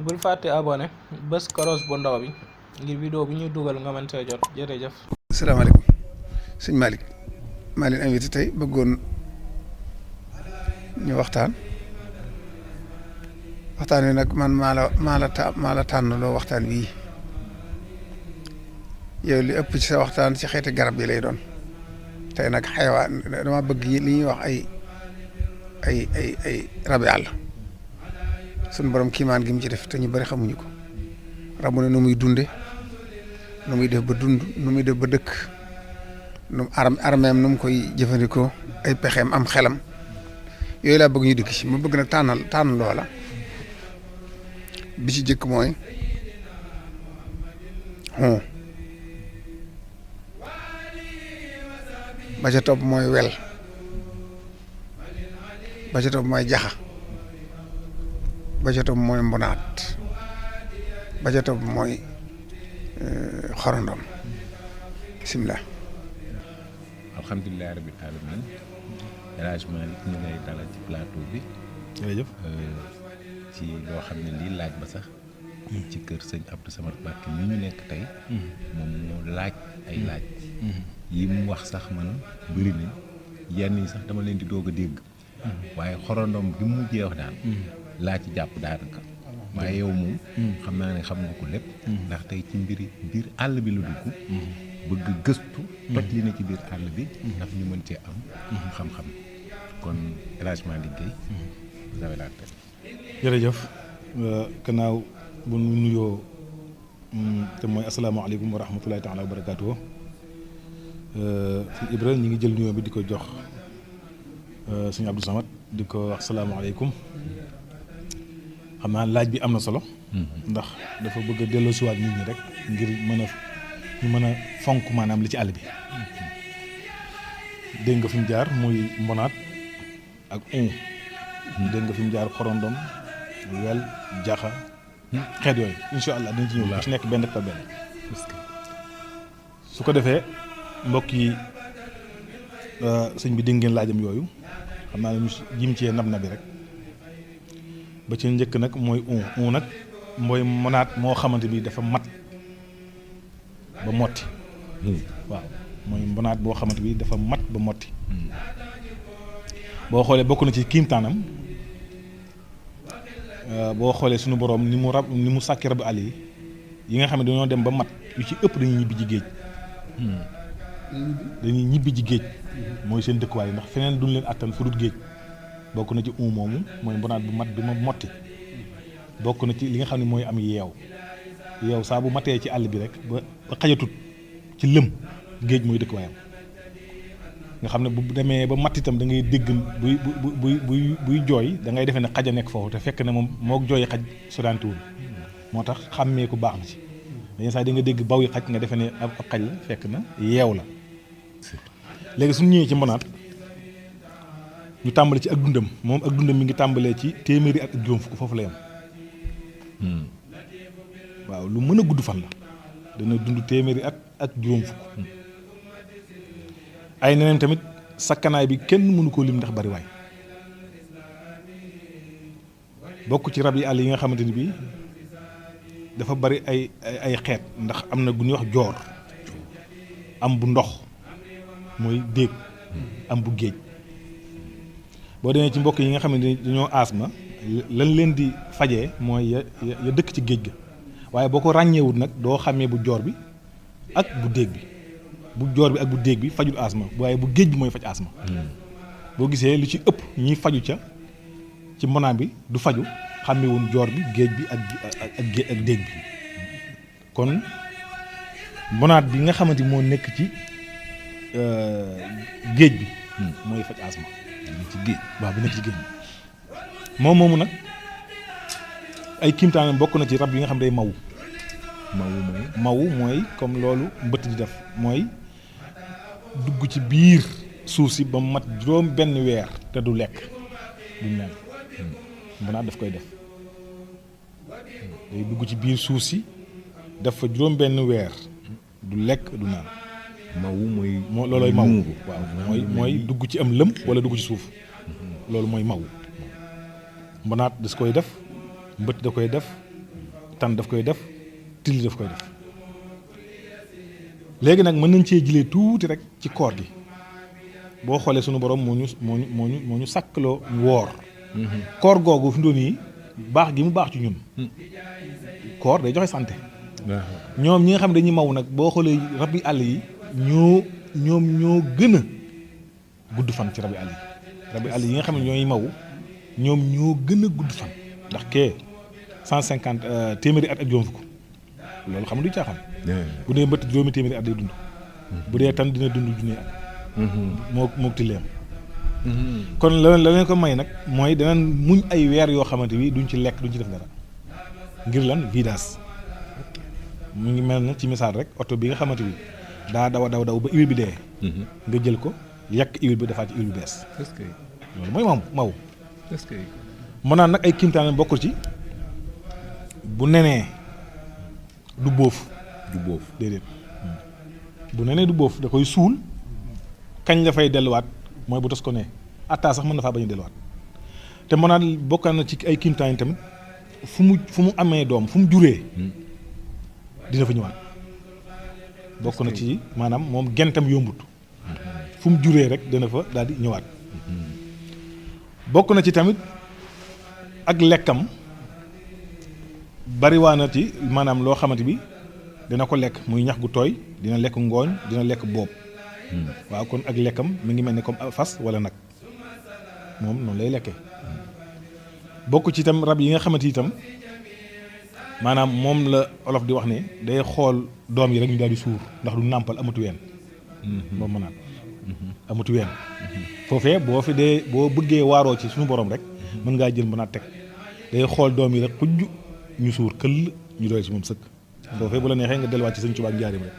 bul fàtte abonné bés koros bu ndaw bi ngir vidéo bi ñuy dugal nga mën see jot jërëjëf. asalaamaaleykum sëñ Malick maa leen invité tey bëggoon ñu waxtaan wi nag man maa la tànn loo waxtaan wii yow li ëpp ci sa waxtaan ci xeeti garab yi lay doon tey nag xayawaan dama bëgg li ñuy wax ay rabi àll suñu borom kiimaan gi mu ci def te ñu bari xamuñu ko rabu ne nu muy dunde nu muy def ba dund nu muy def ba dëkk nu mu armeem nu mu koy jëfandikoo ay pexeem am xelam yooyu laa bëgg ñu dikk ci ma bëgg nag tànn loola bi ci jëkk mooy ba ca topp mooy wel ba ca topp mooy jaxa ba ca topp mooy mbonaat ba ca topp mooy xorondom bisimilah. alhamdulilah rabbil alamin El Hadj Malick ñu ngay dalal ci plateau bi. jërëjëf. ci loo xam ne lii laaj ba sax. ci kër sëñ Abdou Samad Mbacké mi ñu nekk tey. moom moo laaj ay laaj. yi mu wax sax man bëri nañ yenn yi sax dama leen di doog a dégg. waaye xorondom bi mu mujjee wax daal. laa ci jàpp daanaka. waaye yow moom. xam naa ne xam nga ko lépp. ndax tey ci biir àll bi la dugg. bëgg gëstu. toj li ne ci biir àll bi. ndax ñu mën cee am. xam-xam kon El Hadj Malick Guèye. vous avez la tête. jërëjëf gannaaw bu nu nuyoo te mooy asalaamaaleykum wa rahmatulahi taala wa barakaatu. sëñ Ibrahima ñu ngi jël nuyoo bi di ko jox sëñ Abdou Samad di ko wax salaamaaleykum. xam naa laaj bi am na solo. ndax dafa bëgg a delloosiwaat nit ñi rek ngir mën a fonk maanaam li ci àll bi. dégg nga fi mu jaar muy mbonaat ak dégg nga fi mu jaar xorondom wel jaxa xeet yooyu incha allah dañ ci ñëw ci nekk benn par benn. su ko defee mbokk yi sëñ bi dégg ngeen laajam yooyu xam naa ne ñu jim cee nab na bi rek. ba ci njëkk nag mooy nag mooy mbonaat moo xamante bi dafa mat ba motti. waaw mooy mbonaat boo xamante bi dafa mat ba motti. boo xoolee bokk na ci kiimtaanam boo xoolee suñu boroom ni mu sàkki rabu àll yi nga xam ne dañoo dem ba mat yu ci ëpp dañuy ñibbi ci géej. dañuy ñibbi ci géej mooy seen dëkkuwaay ndax feneen duñ leen attan fu dul géej. bokk na ci moomu mooy mbonaat bu mat bi ma motti bokk na ci li nga xam ne mooy am yeew saa bu matee ci àll bi rek ba xajatut ci lëm géej mooy dëkk waayam nga xam ne bu demee ba matt itam da ngay dégg buy jooy da ngay defee ne xaj a nekk foofu te fekk ne moom moog jooyi xaj sodantiwul moo tax xàmmee ku baax na ci dañu saa di nga dégg baw yi xaj nga defee ne ab xaj la fekk na yeew la léegi suñu ñëwee ci mbonaat ñu tàmbale ci ak dundam moom ak dundam mi ngi tàmbalee ci téeméeri ak juróom fukk foofu la yam waaw lu mën a gudd fan la dana dund téeméeri ak juróom fukk ay neneen tamit sakkanaay bi kenn mënu koo lim ndax bari waay bokk ci rab yi àll yi nga xamante ni bii dafa bari ay xeet ndax am na bu ñuy wax joor am bu ndox mooy déeg am bu géej boo demee ci mbokk yi nga xam ne dañoo asma lan leen di fajee mooy ya dëkk ci géej ga waaye boo ko ràññeewut nag doo xàmmee bu joor bi ak bu déeg bi bu joor bi ak bu déeg bi fajul asma waaye bu géej bi mooy faj asma boo gisee lu ci ëpp ñiy faju ca ci mbonaat bi du faju xàmmewuñ joor bi géej bi ak déeg bi kon mbonaat bi nga xamante moo nekk ci géej bi mooy faj asma ci géej waaw bi nekk ci géej moomu nag ay kiimtaanam bokk na ci rab yi nga xam day mawu mooy comme loolu mbëtt di def mooy dugg ci biir suuf si ba mat juróom benn weer te du lekk du naan mbonaat daf koy def day dugg ci biir suuf si def fa juróom benn weer du lekk du naan loolooy mawu waaw mooy dugg ci am lëm wala dugg ci suuf loolu mooy mawu mbonaat das koy def mbëtt da koy def tan daf koy def till daf koy def léegi nag mën nañ cee jëlee tuuti rek ci koor gi boo xoolee sunu borom moo ñu sàkkloo woor koor googu fi mu doon yi baax gi mu baax ci ñun koor day joxe santé ñoom ñi nga xam ne dañuy maw nag boo xoolee rabi àll yi ñoo gën a gudd fan ci rabi àll yi nga xam ne ñooy maw ñoom ñoo gën a gudd fan ndax kee 150 téeméeri at ak juróom fukk loolu xam nga du caaxaan bu dee mbëtt juróomi téeméeri at day dund bu dee tan dina dund junni at moo tilleem kon la leen ko may nag mooy danañ muñ ay weer yoo xamante bi duñ ci lekk duñ ci def dara ngir lan vidange mu ngi mel na ci misaal rek oto bi nga xamante bi daa daw ba huile bi dee nga jël ko yàq huile bi defaat ci huile bi bees loolu mooy maw mën naan nag ay kimtaan bokkul ci bu nenee du bóof déedéet bu nenee du bóof da koy suul kañ la fay delluwaat mooy bu tos ko ne attaa sax mën na faa bañ a delluwaat te mën naa bokk na ci ay kimtaan yi tamit fu mu amee doom fu mu juree dina fa ñëwaat bokk na ci maanaam moom gentam yombut fu mu juree rek dina fa daal di ñëwaat bokk na ci tamit ak lekkam bariwaa na ci maanaam loo xamante bi dina ko lekk muy ñax gu tooy dina lekk ngooñ dina lekk boob waaw kon ak lekkam mi ngi mel ne comme fas wala nag moom noonu lay lekkee bokk ci itam rab yi nga xamante itam maanaam moom la olof di wax ne day xool doom yi rek ñu daal di suur ndax du nàmpal amatu ween moom ma naan amatu ween foofee boo bëggee waaroo ci suñu borom rek mën ngaa jël mën a teg day xool doom yi rek xujj ñu suur këll ñu doy ci moom sëkk foofee bu la neexee nga delluwaat ci Sëñ Tuubaa ak njaarim rek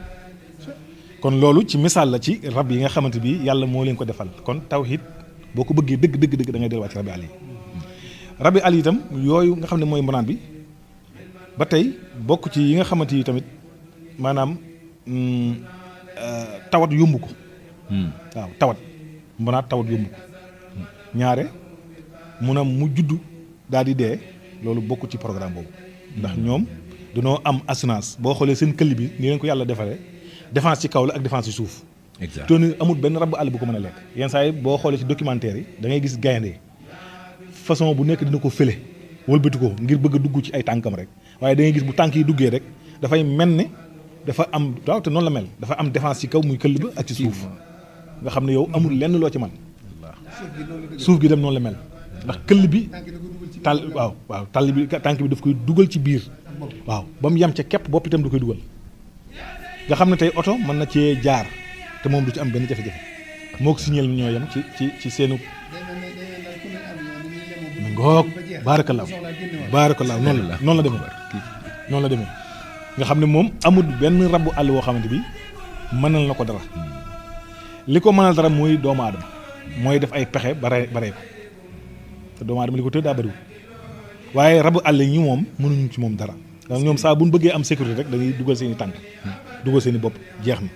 kon loolu ci misaal la ci rab yi nga xamante bi yàlla moo leen ko defal kon tawhid boo ko bëggee dëgg da ngay delluwaat ci rabi àll yi rabi àll yi itam yooyu nga xam ne mooy mbanaan bi ba tey bokk ci yi nga xamante yi tamit maanaam tawat yomb ko waaw tawat yomb ko ñaare mun a mu juddu daal di dee loolu bokk ci programme boobu ndax ñoom dañoo am assurance boo xoolee seen këll bi ni leen ko yàlla defaree défense ci kaw la ak défense ci suuf te amul benn rabu àll bu ko mën a lekk yenn saa yi boo xoolee ci documentaire yi da ngay gis gaynde façon bu nekk dina ko fële wëlbati ko ngir bëgg a dugg ci ay tànkam rek waaye da ngay gis bu tànk yi duggee rek dafay mel ne dafa am waaw te noonu la mel dafa am défense ci kaw muy këll ba ak ci suuf nga xam ne yow amul lenn loo ci man suuf gi dem noonu la mel ndax këll bi tàll bi tànk bi daf koy dugal ci biir waaw ba mu yem ca képp bopp itam du koy dugal nga xam ne tey oto mën na cee jaar te moom du ci am benn jafe-jafe moo ko signal ñoo yem ci seenu ngoog baarakallaahu noonu la demee nga xam ne moom amul benn rabu àll woo xamante bi mënal na ko dara li ko mënal dara mooy doomu aadama mooy def ay pexe bare ko te doomu aadama li ko tëdd daa bëriwul waaye rabu àll ñi moom mënuñu ci moom dara ndax ñoom saa bu ñu bëggee am sécurité rek dañuy dugal seen i tànk dugal seen i bopp jeex na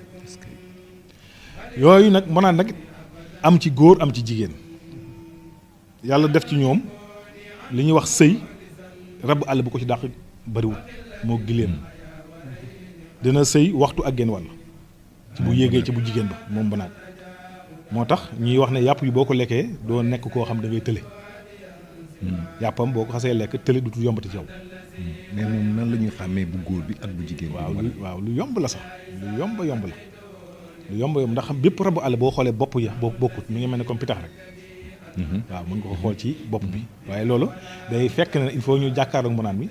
yooyu nag mënaan nag am ci góor am ci jigéen yàlla def ci ñoom li ñuy wax sëy rabu àll bu ko ci dàq bëriwul moo giléem dina sëy waxtu ak genn wàll ci bu yéegee ci bu jigéen ba moom banaat moo tax ñuy wax ne yàpp yi boo ko lekkee doo nekk koo xam da ngay tële yàppam boo ko xasee lekk tële dutul yombati ci yow mais moom nan la ñuy xàmmee bu góor bi ak bu jigéen bi waaw lu yomb la sax lu yomb ndax bépp rabu àll boo xoolee bopp ya boo bokkut mi ngi mel ne comme pitax rek waaw mën nga ko xool ci bopp bi waaye loolu day fekk ne il faut ñu jàkkaarloog mbanaan mi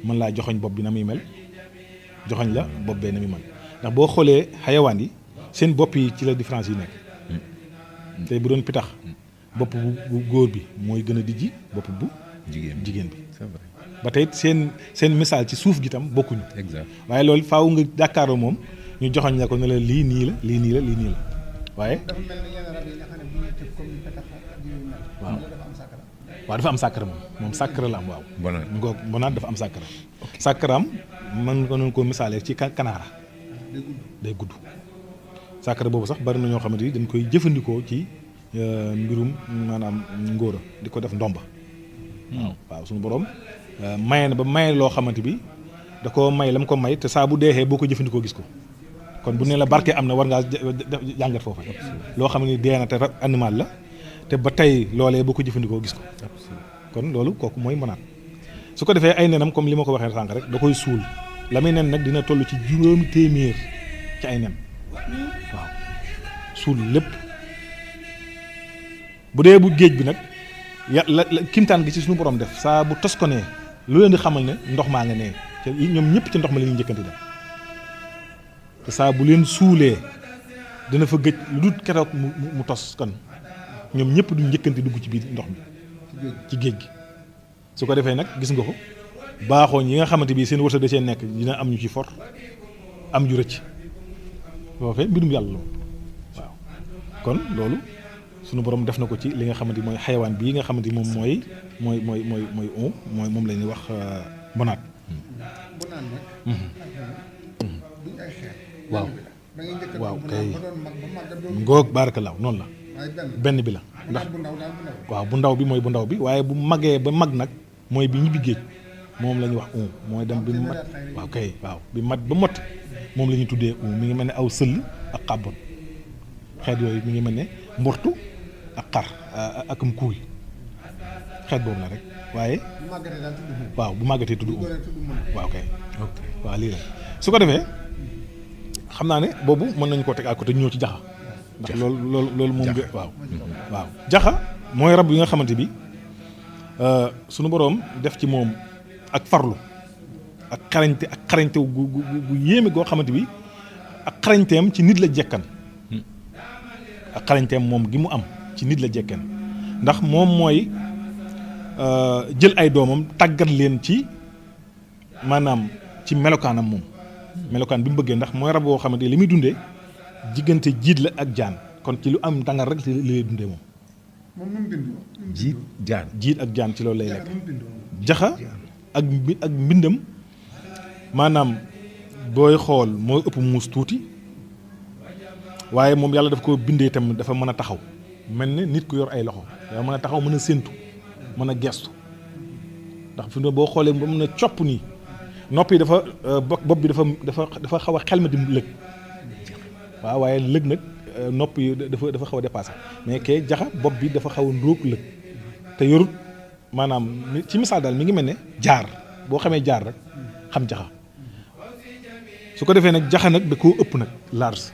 mën laa joxoñ bopp bi na muy mel joxoñ la bopp bee na muy mel ndax boo xoolee xayawaan yi seen bopp yi ci la différence yi nekk tey bu doon pitax bopp bu góor bi mooy gën a dijji bopp bu jigéen bi c'est vrai ba tey seen misaal ci suuf gi tam bokkuñu exact waaye loolu faaw nga jàkkaarloo moom ñu joxoñ la ko ne la lii nii la lii nii la lii nii la waaye dafa mel ni yenn rab yi nga xam ne bu ñuy tëb comme ni petax ak yu mel. waaw dafa am sàkkara. waaw dafa am sàkkara moom sàkkara la am waaw Bonheur. bonaat dafa am sàkkara sàkkaraam mën nga noonu ko misaalee ci kanaara day gudd sàkkara boobu sax bari na ñoo xamante ni dañ koy jëfandikoo ci mbirum maanaam ngóora di ko def ndomba waaw suñu borom maye na ba maye loo xamante bi da koo may la mu ko may te saa bu deexee boo ko jëfandikoo gis ko kon bu ne la barke am na war ngaa jàngat foofa loo xam ne dee na te animal la te ba tey loolee boo ko jëfandikoo gis ko kon loolu kooku mooy mënaat su ko defee ay nenam comme li ma ko waxee sànq rek da koy suul la muy nen nag dina toll ci 5 téeméer ci ay nen waaw suul lépp bu dee bu géej bi nag la kimtaan gi ci suñu borom def saa bu tos ko nee lu leen di xamal ne ndox maa nga nee te ñoom ñëpp ci ndox ma la ñuy njëkkanti dem te saa bu leen suulee dina fa gëj lu dul keroog mu tos kon ñoom ñëpp du njëkkanti dugg ci biir ndox mi ci géej gi su ko defee nag gis nga ko baaxooñ yi nga xamante bi seen wërsëg da cee nekk dina am ñu ci for am ju rëcc boo fee mbirum yàlla loolu waaw kon loolu sunu borom def na ko ci li nga xamante mooy xayawaan bii nga xamante moom mooy moom la ñuy wax bonaat. bonaat nag. duñ ay xeer. waaw kay ngoog baarakallaaw noonu la. benn bi la ndax waaw bu ndaw bi mooy bu ndaw bi waaye bu magee ba mag nag mooy bi ñibbi géej moom la ñuy wax mooy dem bi mat waaw kay waaw bi mat ba mot moom la ñuy tuddee mi ngi mel ne aw sëll ak xàbbon xeet yooyu mi ngi mel ne mbortu ak xar ak kuuy xeet boobu la rek waaye waaw bu màggatee tudd waaw kay waaw lii la su ko defee xam naa ne boobu mën nañu koo teg à côté ñëw ci jaxa ndax loolu moom waaw jaxa mooy rab yi nga xamante bi sunu boroom def ci moom ak farlu ak xarañte gu yéeme goo xamante bi ak xarañteem ci nit la jekkan ak xarañteem moom gi mu am ci nit la jekkan ndax moom mooy jël ay doomam tàggat leen ci maanaam ci melokaanam moom melokaan bi mu bëggee ndax mooy rab boo xamante li muy dundee diggante jiit la ak jaan kon ci lu am dangar rek li lay dundee moom. jiit ak jaan ci loolu lay lekk. jaxa ak mbindam maanaam booy xool mooy ëpp muus tuuti waaye moom yàlla daf ko bindee tam dafa mën a taxaw mel ne nit ku yor ay loxo dafa mën a taxaw mën a séentu mën a gestu ndax fi mu boo xoolee ba mën a copp nii nopp yi dafa bopp bi dafa xaw a xel ma di lëg waaw waaye lëg nag nopp yi dafa xaw a dépassé mais kay jaxa bopp bi dafa xaw a ndóog lëg te yorut maanaam ci misaal daal mi ngi mel ne jaar boo xamee jaar rek xam jaxa su ko defee nag jaxa nag da koo ëpp nag large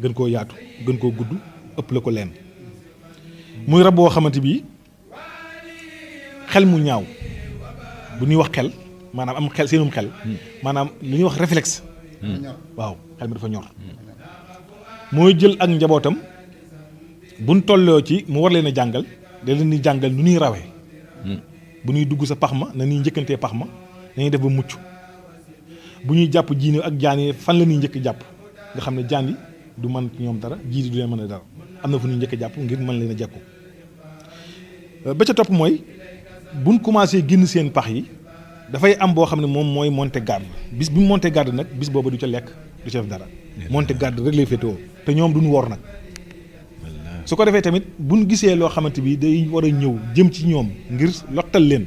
gën koo yaatu gën koo gudd ëpp la ko leen muy rab boo xamante bi xel mu ñaaw bu ñuy wax xel maanaam am xel seenum xel maanaam lu ñuy wax réflexe waaw xel mi dafa ñor mooy jël ak njabootam buñ tolloo ci mu war leen a jàngal da leen di jàngal nu ñuy rawee bu ñuy dugg sa pax ma na ñuy njëkkantee pax ma dañuy def ba mucc bu ñuy jàpp jiini ak jaan yi fan la ñuy njëkk jàpp nga xam ne jaan yi du mën ci ñoom dara jiini du leen mën a dara am na fu ñuy njëkk jàpp ngir mën leen a jekku ba ca topp mooy buñ commencé génn seen pax yi dafay am boo xam ne moom mooy monter garde bis bi mu monter garde nag bis booba du ca lekk du ca def dara monter garde rek lay féetewoo te ñoom duñu wor nag su ko defee tamit buñ gisee loo xamante bi day war a ñëw jëm ci ñoom ngir lottal leen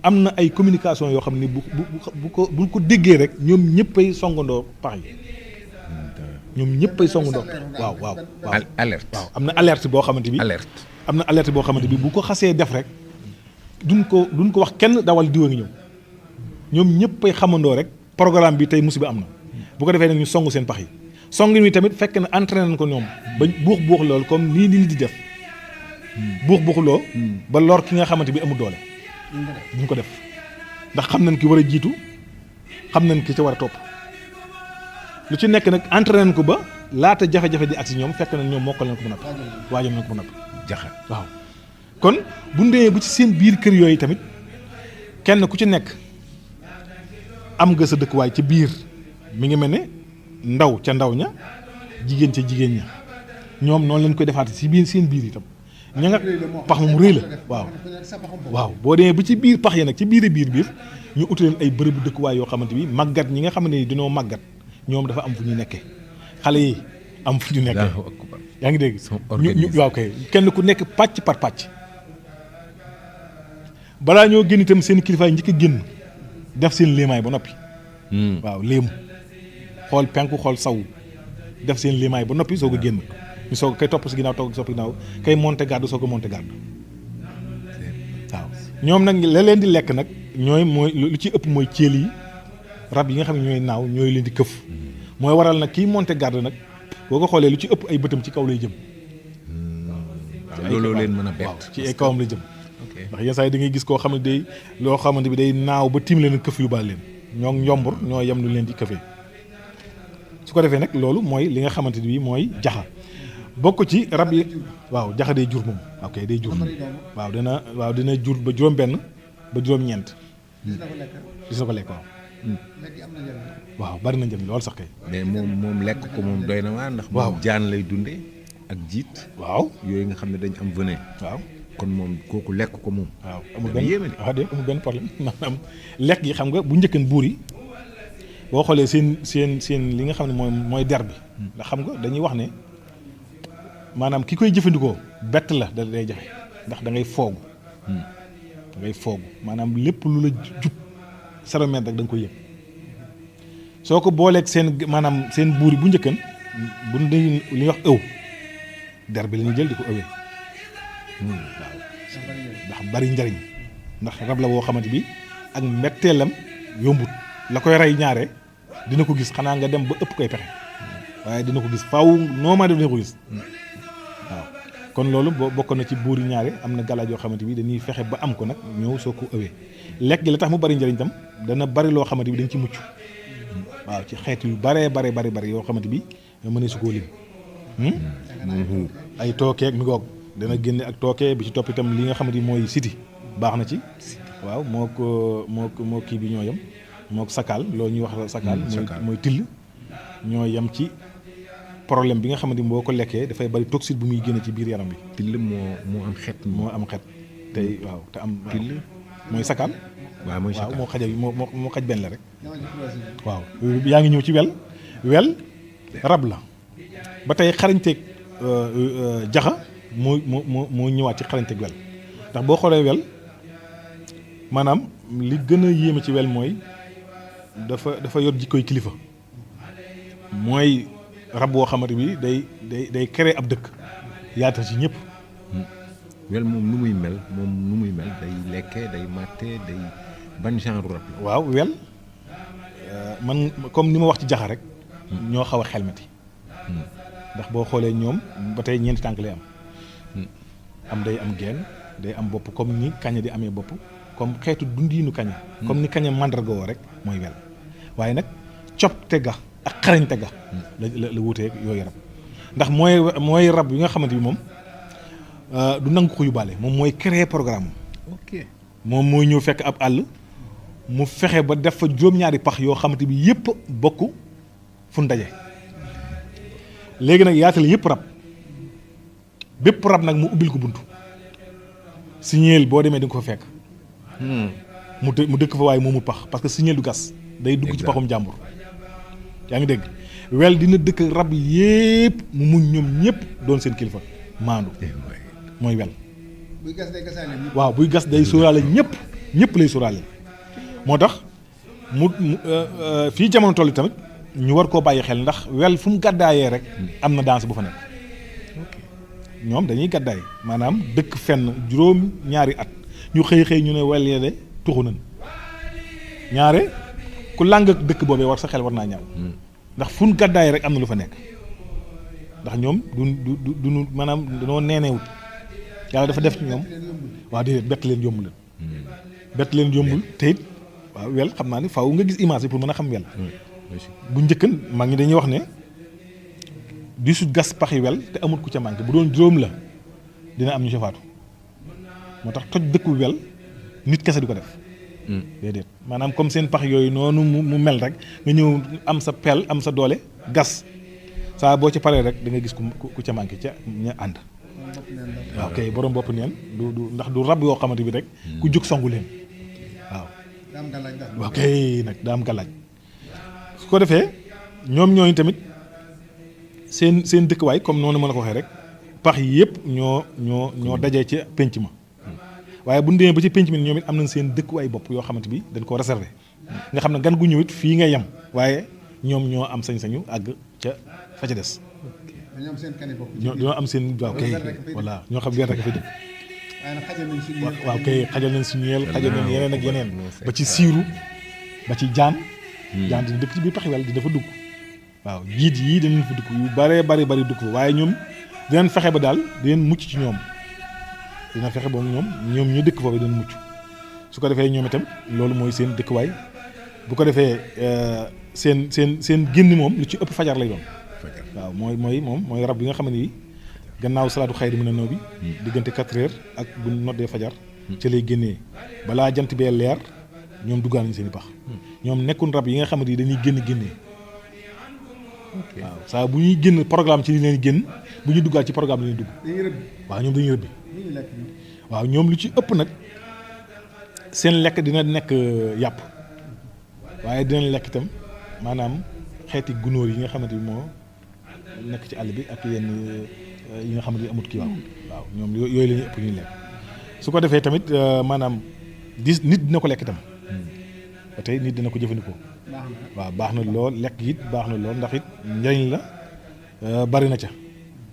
am na ay communication yoo xam ne bu ko déggee rek ñoom ñëppay songandoo pax yi ñoom ñëppay songandoo waaw alerte waaw am na alerte boo xamante bi am na alerte boo xamante bi bu ko xasee def rek duñ ko wax kenn dawal diwa ngi ñëw ñoom ñëppay xamandoo rek programme bi tey musiba am na bu ko defee nag ñu song seen pax yi song mi tamit fekk na entraîné nañ ko ñoom ba buux loolu comme nii nit di def buuxloo ba lor ki nga xamante bi amul doole duñ ko def ndax xam nañ ki war a jiitu xam nañ ki ca war a topp lu ci nekk nag entraîné nañ ko ba laata jafe-jafe di agsi ñoom fekk nañ ñoom mokkal nañ ko ba noppi waajal nañ ko ba noppi jaxa waaw kon bu ndee bu ci seen biir kër yooyu tamit kenn ku ci nekk am nga sa dëkkuwaay ci biir mi ngi mel ne ndaw ca ndaw ña jigéen ca jigéen ña ñoom noonu lañ koy defaat ci biir seen biir itam ña nga pax mu rëy la waaw boo demee ba ci biir pax ya nag ci biir ñu uti leen ay bërëbu dëkkuwaay yoo xamante bi màggat ñi nga xamante ni dañoo màggat ñoom dafa am fu ñu nekkee xale yi am fu ñu nekkee yaa ngi dégg ñu waaw kay kenn ku nekk pàcc par pàcc balaa ñoo génn itam seen kilifaay njëkk a génn def seen léemaay ba noppi waaw léemu xool penku xool sawu def seen limaay ba noppi soog a génn ñu soog kay topp si ginnaaw toog si ginnaaw kay monté garde soog a monté garde waaw ñoom nag la leen di lekk nag mooy lu ci ëpp mooy céel yi rab yi nga xam ne ñooy naaw ñooy leen di këf mooy waral nag kii monté garde nag boo ko xoolee lu ci ëpp ay bëtam ci kaw lay jëm. looloo leen mën a bett. waaw ci ay kawam la jëm. ndax yenn saa yi da ngay gis koo xam ne day loo xamante bi day naaw ba tiim leen këf yu baal leen ñoo njombur ñoo yem lu leen di këfee su ko defee nag loolu mooy li nga xamante bi mooy jaxa bokk ci rab yi. waaw jaxa day jur moom. ok day jur waaw dina jur ba juróom-benn ba juróom-ñeent. gis na ko lekk waaw. waaw bari na njëriñ lool sax kay. mais moom lekk ko moom doy na waa ndax. waaw moom jaan lay dunde ak jiit. waaw yooyu nga xam ne dañ am venin. waaw kon moom kooku lekk ko moom. waaw amul benn problème maanaam lekk gi xam nga bu njëkkan buur yi boo xoolee seen li nga xam ne mooy der bi. ndax xam nga dañuy wax ne maanaam ki koy jëfandikoo bett la da day jafe ndax da ngay foogu. da ngay foogu maanaam lépp lu la jub saromètre rek da nga koy yëg soo ko booleeg seen buur yi bu njëkkan bu li ñuy wax ëw der bi la ñuy jël di ko ëwee. waaw ndax bari njariñ ndax rab la boo xamante bi ak mbetteelam yombut la koy rey ñaare dina ko gis xanaa nga dem ba ëpp koy pexe waaye dina ko gis faaw nooma dina ko gis waaw kon loolu bokk na ci buur yi ñaare am na galaaj yoo xamante bi dañuy fexe ba am ko nag ñëw soo ko ëwee lekk gi la tax mu bari njariñ tam dana bari loo xamante bi dañ ci mucc waaw ci xeet yu bari yoo xamante bi mën su koo lim ay tookeeg mi ngoog dana génne ak tooke bi ci topp itam li nga xamante ni mooy siti baax na ci waaw moo kii bi ñoo yem moo sakal loolu ñuy wax sakal mooy till ñoo yem ci problème bi nga xamante ni boo ko lekkee dafay bari toxine bu muy génne ci biir yaram bi. till moo am xet. moo am xet tey waaw te am. till mooy sakal. waaw mooy sakal moo xaja moo xaj benn la rek. waaw yaa ngi ñëw ci wel rab la ba tey xarañteeg jaxa moo ñëwaat ci xarañteeg wel ndax boo xoolee wel maanaam li gën a yéeme ci wel mooy dafa yor jikkoy kilifa mooy rab boo xamante bi day créer ab dëkk yaatal ci ñëpp. wel moom nu muy mel day lekke day màtte day ban genre rab la. waaw wel man comme ni ma wax ci jaxa rek. ñoo xaw a xelmati. ndax boo xoolee ñoom ba tey ñeenti tànk lay am day am genn day am bopp comme ni kaña di amee bopp comme xeetu dundiinu kaña. comme ni kaña màndarga woo rek mooy wel waaye nag copte ga ak xarañte ga. la wuuteeg yooyu rab ndax mooy rab yi nga xamante bi moom du nangu ko yóbbaale moom mooy créer programme ok moom mooy ñëw fekk ab àll mu fexe ba def fa juróom-ñaari pax yoo xamante bi yëpp bokk fu ndaje léegi nag yaatale yëpp rab bépp rab nag mu ubbil ko buntu signeel boo demee di nga ko fa fekk. mu dëkk fa waaye moomul pax parce que signeel du gas. day dugg ci paxum jàmbur. yaa ngi dégg wel dina dëkk rab yépp mu muñ ñoom ñëpp doon seen kilifa maandu mooy wel. buy gas day gasaale ñëpp. waaw buy gas day sóoraale ñëpp lay sóoraale moo tax mu fii jamono toll tamit ñu war koo bàyyi xel ndax wel fu mu gàddaayee rek am na danse bu fa nekk. ñoom dañuy gàddaay maanaam dëkk fenn juróom-ñaari at ñu xëy ñu ne wel yee de tuxu nañ ñaare ku làng ak dëkk boobee war sa xel war naa ñaaw ndax fu mu gàddaay rek am na lu fa nekk ndax ñoom du maanaam dañoo neeneewut yàlla dafa def ci ñoom waaw déedéet bett leen yombul te it waaw wel xam naa ne faaw nga gis image yi pour mën a xam wel bu njëkkan mag ñi dañuy wax ne di su gas paxi wel te amul ku ca manqué bu doon juróom la dina am ñu ca faatu moo tax toj dëkku wel nit kese du ko def déedéet maanaam comme seen pax yooyu noonu mu mel rek nga ñëw am sa pelle am sa doole gas saa boo ci paree rek da nga gis ku ca manqué ca ña ànd waaw kay borom bopp neen du ndax du rab yoo xamante bi rek ku jóg songu leen waaw waaw kay nag daa am gàllaaj su ko defee ñoom ñooñu tamit seen dëkkuwaay comme noonu ma la ko waxee rek pax yi yëpp ñoo dajee ci penc ma waaye bu ñu demee ba ci penc mi ñoom it am nañ seen dëkkuwaay bopp yoo xamante bi dañ koo réservé nga xam ne gan gu ñëw it fii ngay yem waaye ñoom ñoo am sañ-sañu àgg ca fa ca des. dañoo am seen kani bopp. ñoo am seen waaw kay voilà ñoo xam weer rek fa dëkk. waaye nag xajal nañ suñu waaw kay xajal nañ suñu yeel xajal nañ yeneen ak yeneen ba ci siiru ba ci jaan. jaan dina dëkk ci biir Paxiwel di dafa dugg. waaw jiit yii dinañ fa dugg yu bëree bëri dugg fa waaye ñoom dinañ fexe ba daal dinañ mucc ci ñoom dina fexe ba ñoom ñu dëkk foofu dinañ mucc su ko defee ñoom itam loolu mooy seen dëkkuwaay bu ko defee seen génn moom lu ci ëpp fajar lay doon. waaw mooy rab bi nga xam ne nii gannaaw salaatu xayri mina naw bi diggante 4 heures ak bu noddee fajar ci lay génnee balaa jant bee leer ñoom duggaan nañ seen i pax ñoom nekkul rab yi nga xam ne dañuy génnee waaw saa bu ñuy génn programme ci li leen génn bu ñuy duggaat ci programme li leen dugg waaw ñoom dañuy rëbbi waaw ñoom lu ci ëpp nag seen lekk dina nekk yàpp waaye dinañ lekk itam maanaam xeeti gunóor yi nga xamante bi moo nekk ci àll bi ak yenn yi nga xamante bi amut kii waaw ñoom yooyu la ñuy ëpp ñuy lekk su ko defee tamit maanaam nit dina ko lekk itam ba tey nit dina ko jëfandikoo waaw baax na lool lekk it baax na lool ndax it njëriñ la bari na ca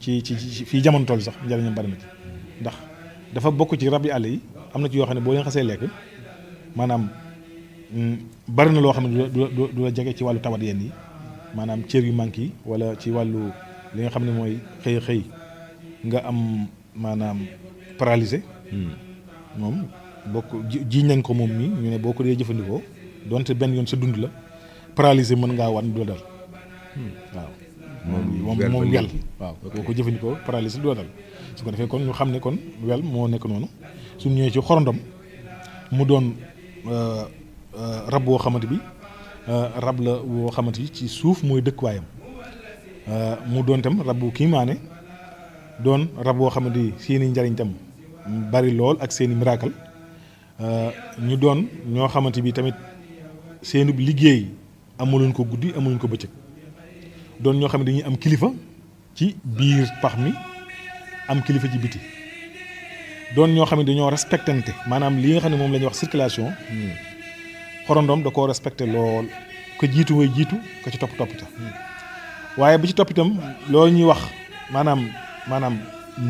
ci fii jamono toll sax njëriñam bari na ca ndax dafa bokk ci rab yi àll yi am na ci yoo xam ne boo leen xasee lekk maanaam bari na loo xam ne du la jege ci wàllu tawat yenn yi maanaam cër yu manqué yi wala ci wàllu li nga xam ne mooy xëy nga am maanaam paralysé moom bokk jiiñ nañ ko moom mi ñu ne boo ko dee jëfandikoo donte benn yoon sa dund la paralysé mën ngaa wan du la dal waaw moom wel waaw boo ko jëfandikoo paralysé du la dal su ko defee kon ñu xam ne kon wel moo nekk noonu suñ ñëwee ci xorondom mu doon rab woo xamante bi rab la woo xamante bi ci suuf mooy dëkkuwaayam mu doon tam rab bu kiimaane doon rab woo xamante bi seeni njariñ tam bari lool ak seeni miracle ñu doon ñoo xamante bi tamit seeni liggéey amuluñ ko guddi amuluñ ko bëccëg doon ñoo xam ne dañuy am kilifa ci biir pax mi am kilifa ci biti doon ñoo xam ne dañoo respectante maanaam li nga xam ne moom la ñuy wax circulation xorondom da koo respecté lool ko jiitu mooy jiitu ko ci topp ta waaye bu ci topp itam loolu ñuy wax maanaam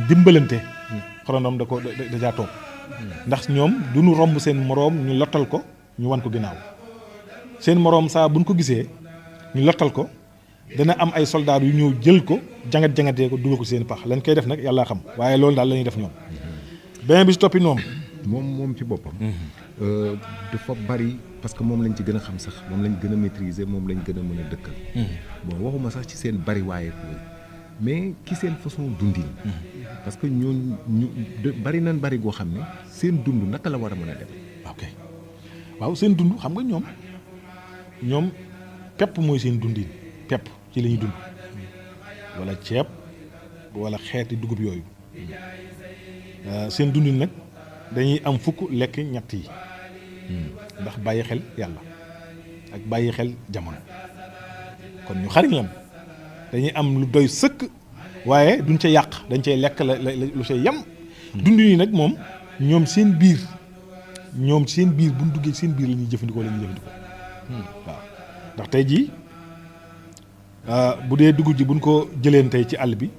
dimbalante xorondom da ko dajaa toog ndax ñoom du ñu romb seen moroom ñu lottal ko ñu wan ko ginnaaw seen moroom saa buñ ko gisee ñu lottal ko dana am ay soldats yu ñëw jël ko jangatee ko dugal ko seen pax lañ koy def nag yàllaa xam waaye loolu daal la ñuy def ñoom beneen bi ci toppi noonu moom ci boppam dafa bari parce que moom lañ ci gën a xam sax moom lañ gën a maîtriser moom lañ gën a mën a dëkkal bon waxuma sax ci seen bari waaye mais ki seen façon dundin parce que ñooñu ñu bari nañ bari goo xam ne seen dund naka la war a mën a dem ok waaw seen dund xam nga ñoom pepp mooy seen dundin pepp ci la ñuy dund wala ceeb wala xeeti dugub yooyu seen dundin nag dañuy am fukk lekk ñett yi ndax bàyyi xel yàlla ak bàyyi xel jamono kon ñu xariñ lan dañuy am lu doy sëkk waaye duñ ca yàq dañ cay lekk la lu cay yem dundin yi nag moom ñoom seen biir buñ duggee seen biir la ñuy jëfandikoo waaw ndax tey jii bu dee dugub ji buñ ko jëleen tey ci àll bi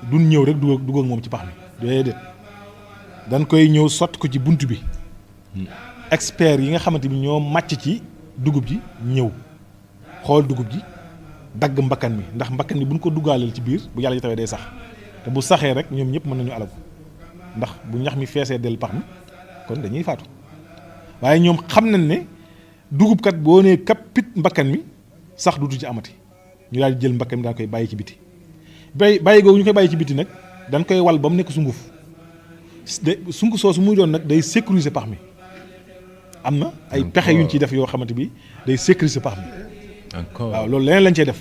duñ ñëw rek dugg ak moom ci pax mi déedéet dañ koy ñëw sotti ko ci bunt bi expert yi nga xamante bi ñoo màcc ci dugub ji ñëw xool dugub ji dagg mbakkan mi ndax mbakkan mi buñ ko duggaaleel ci biir bu yàlla ji tawee day sax te bu saxee rek ñoom ñëpp mën nañu alagu ndax bu ñax mi feesee del pax mi kon dañuy faatu waaye ñoom xam nañ ne dugubkat boo nee kappit mbakkan mi sax dutu ci amati ñu daal di jël mbakkan mi daan koy bàyyi ci biti bàyyi googu ñu koy bàyyi ci biti nag dañ koy wal ba mu nekk sunguf sunguf soosu muy doon nag day sécuriser pax mi am na ay pexe yuñ ciy def yoo xamante bi day sécuriser pax mi encore waaw loolu leneen lañ cey def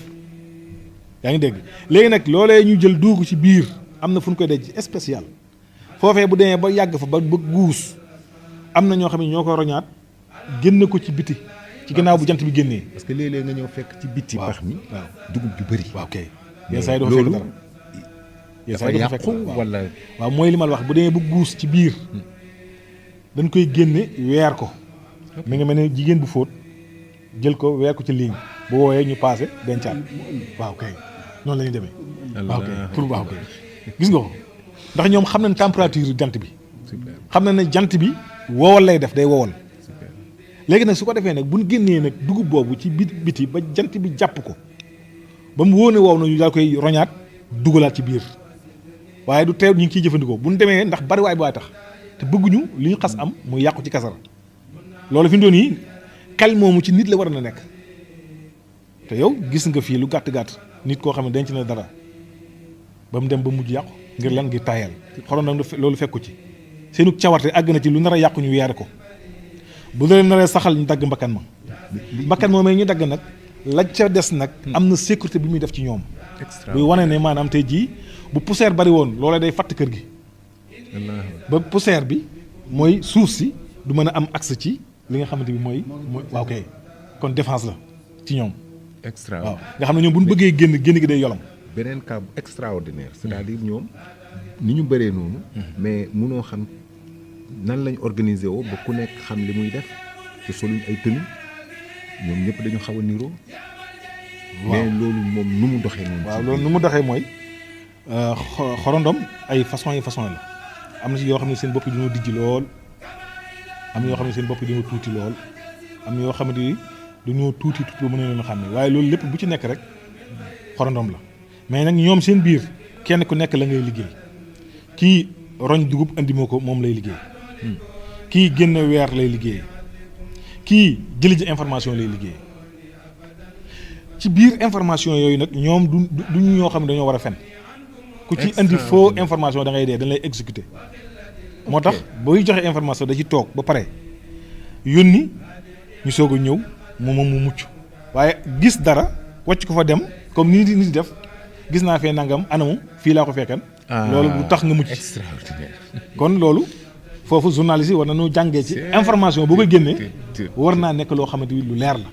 yaa ngi dégg léegi nag loolee ñu jël duugu ci biir am na fu ñu koy dej spécial foofee bu demee ba yàgg fa ba guus am na ñoo xam ne ñoo ko roñaat génn ko ci biti ci gannaaw bu jant bi génnee parce que léeg-léeg nga ñëw fekk ci biti pax mi waaw dugub ju bëri waaw kay yenn saa yi doo fekk dara yenn saa yi doo fekk wala waaw mooy li ma la wax bu demee ba guus ci biir dañ koy génne weer ko mi nga mel ne jigéen bu fóot jël ko weer ko ci ligne bu wooyee ñu passé dencaat waaw kay noonu la ñuy demee waaw kay pour waaw kay gis nga ko ndax ñoom xam nañ température jant bi xam na ne jant bi wowal lay def day wowal léegi nag su ko defee nag bu ñu génnee nag dugub boobu ci biti ba jant bi jàpp ko ba mu wóone wow na ñu daal koy roñaat dugalaat ci biir waaye du teew ñu ngi ciy jëfandikoo bu ñu demee ndax bariwaay bu waay tax te bëgguñu li ñu xas am muy yàqu ci kasara loolu fi mu doon yi xel moomu ci nit la war na nekk te yow gis nga fii lu gàtt-gàtt nit koo xam ne denc na dara ba mu dem ba mujj yàqu ngir lan ngir taayal xorondom loolu fekku ci seenu cawarte àgg na ci lu nar a yàqu ñu weere ko bu leen naree saxal ñu dagg mbakkan ma mbakkan moomee ñu dagg nag la ca des nag am na sécurité bi muy def ci ñoom buy wane ne maanaam tey jii bu poussière bari woon loola day fatt kër gi ba poussière bi mooy suuf si du mën a am accès ci li nga xamante bi mooy waaw kay kon défense la ci ñoom waaw nga xam ne ñoom bu ñu bëggee génn gi day yolam beneen cas extraordinaire c'est-à-dire ñoom ni ñu bëree noonu mais munoo xam nan lañ organiser woo ba ku nekk xam li muy def te soluñ ay tenue ñoom ñëpp dañu xaw a niroo mais loolu moom nu mu doxee noonu waaw loolu nu mu doxee mooy xorondom ay façon la am na si yoo xam ne seen bopp yi dañoo dijj lool am na yoo xam ne seen bopp yi dañoo tuuti lool am na yoo xam ne dañoo tuuti ba mën leen xam ne waaye loolu lépp bu ci nekk rek xorondom la mais nag ñoom seen biir kenn ku nekk la ngay liggéey kii roñ dugub andi moo ko moom lay liggéey kii génn weer lay liggéey kii jëli ji information lay liggéey ci biir information yooyu nag ñoom du ñu ñoo xam ne dañoo war a fen ku ci indi faux information da ngay dee dañ lay exécuter moo tax booy joxe information da ci toog ba pare yónni ñu soog a ñëw moom mu mucc waaye gis dara wàcc ko fa dem comme ni nit def gis naa fee nangam anamu fii laa ko fekkan loolu bu tax nga mucc extraordinaire kon loolu foofu journaliste yi war nañoo jàngee ci information boo koy génnee war naa nekk loo xamante ni lu leer la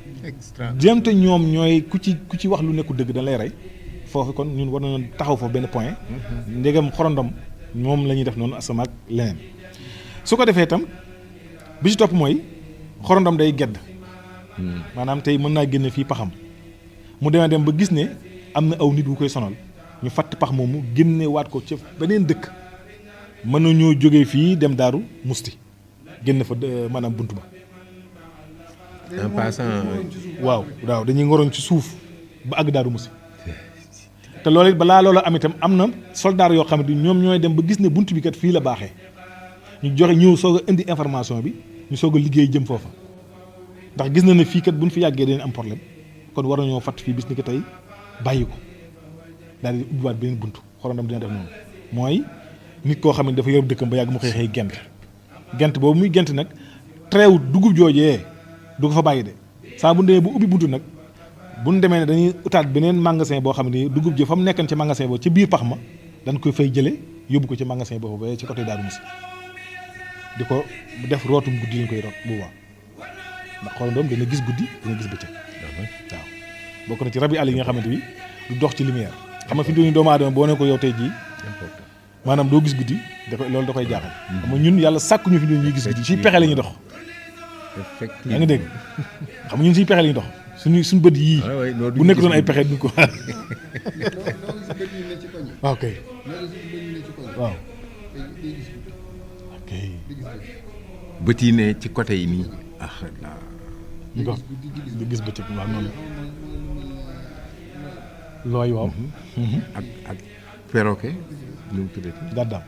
jéemte ñoom ñooy ku ci wax lu nekkul dëgg dañ lay rey foofu kon ñun war nañoo taxaw foofu benn point ndegam xorondom moom la ñuy def noonu asama ak leneen su ko defee itam bi ci topp mooy xorondom day gedd maanaam tey mën naa génne fii paxam mu demee dem ba gis ne am na aw nit wu koy sonal ñu fatt pax moomu génne waat ko ca beneen dëkk mën na ñoo jógee fii dem Daaru Musti génn fa maanaam buntu ba en passant waaw dañuy ngoroñ ci suuf ba àgg Daaru Musti te loolu it balaa loolu am itam am na soldaar yoo xam ne ñoom ñooy dem ba gis ne bunt bi kat fii la baaxee ñu joxe ñëw soog a indi information bi ñu soog a liggéey jëm foofa ndax gis na ne fii kat buñ fi yàggee dañu am problème kon war nañoo fatt fii bis ni ko tey bàyyi ko daal di ubbiwaat beneen bunt xorondom dina def noonu mooy nit koo xam ne dafa yor dëkkam ba yàgg mu xëy gent boobu muy gent nag treewut dugub joojee du ko fa bàyyi de saa bu demee bu ubbi buntu nag bu ñu demee ne dañuy utaat beneen magasin boo xam ne dugub ji fa mu nekkoon ci magasin boobu ci biir pax ma dañ koy fay jële yóbbu ko ci magasin boobu ba ci côté Daaru Musi di ko def rootum guddi lañ koy root bu baax ndax xorondom dana gis guddi dana gis bëccëg waaw bokk na ci rab yi àll yi nga xamante bi du dox ci lumière xam nga fi doon doomu aadama boo ne ko yow tey jii maanaam doo gis guddi loolu da koy jaaxal xam nga ñun yàlla sàkku ñu fi doon ñuy gis guddi ci pexe la ñuy dox yaa ngi dégg xam nga ñun suñu pexe la ñuy dox suñu bët yii bu nekk doon ay pexe duñ ko waaw kay waaw ok bët yi ne ci côté yi nii ndox di gis bëccëg waaw noonu looy waaw ak perroquet nu mu tuddati gàddaam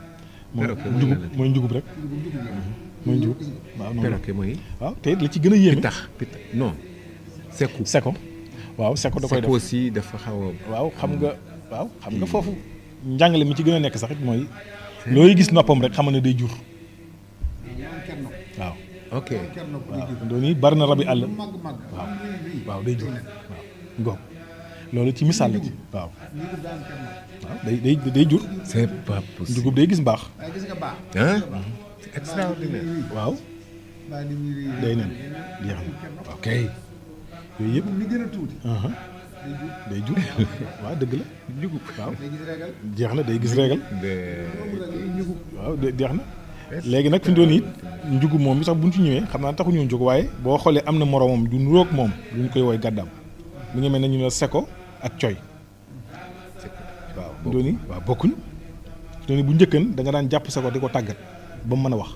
mooy njugub rek mooy njugub waaw noonu perroquet mooy waaw te li ci gën a yéeme pitax non seko waaw seko da koy def seko aussi dafa xaw a waaw xam nga foofu njàngale mi ci gën a nekk sax it mooy looy gis noppam rek xam ne day jur waaw ok waaw dooni bari na rabi àll waaw day jur waaw ngoog loolu ci misaal la ci waaw day jur c'est pas possible njugub day gis mbaax hein c'est extraordinaire waaw day nen jeex na ok yooyu yëpp day jur waaw dëgg la njugub waaw jeex na day gis régal waaw jeex na léegi nag fi mu doon it njugu moom bi sax buñ ci ñëwee xam naa taxu ñoo jóg waaye boo xoolee am na moroomam du nuroog moom lu ñu koy woy gàddaam mu ngi mel ne ñu ne seko ak coy waaw fi mu doon waaw bokkuñ fi mu doon bu njëkkan da nga daan jàpp seko di ko tàggat ba mu mën a wax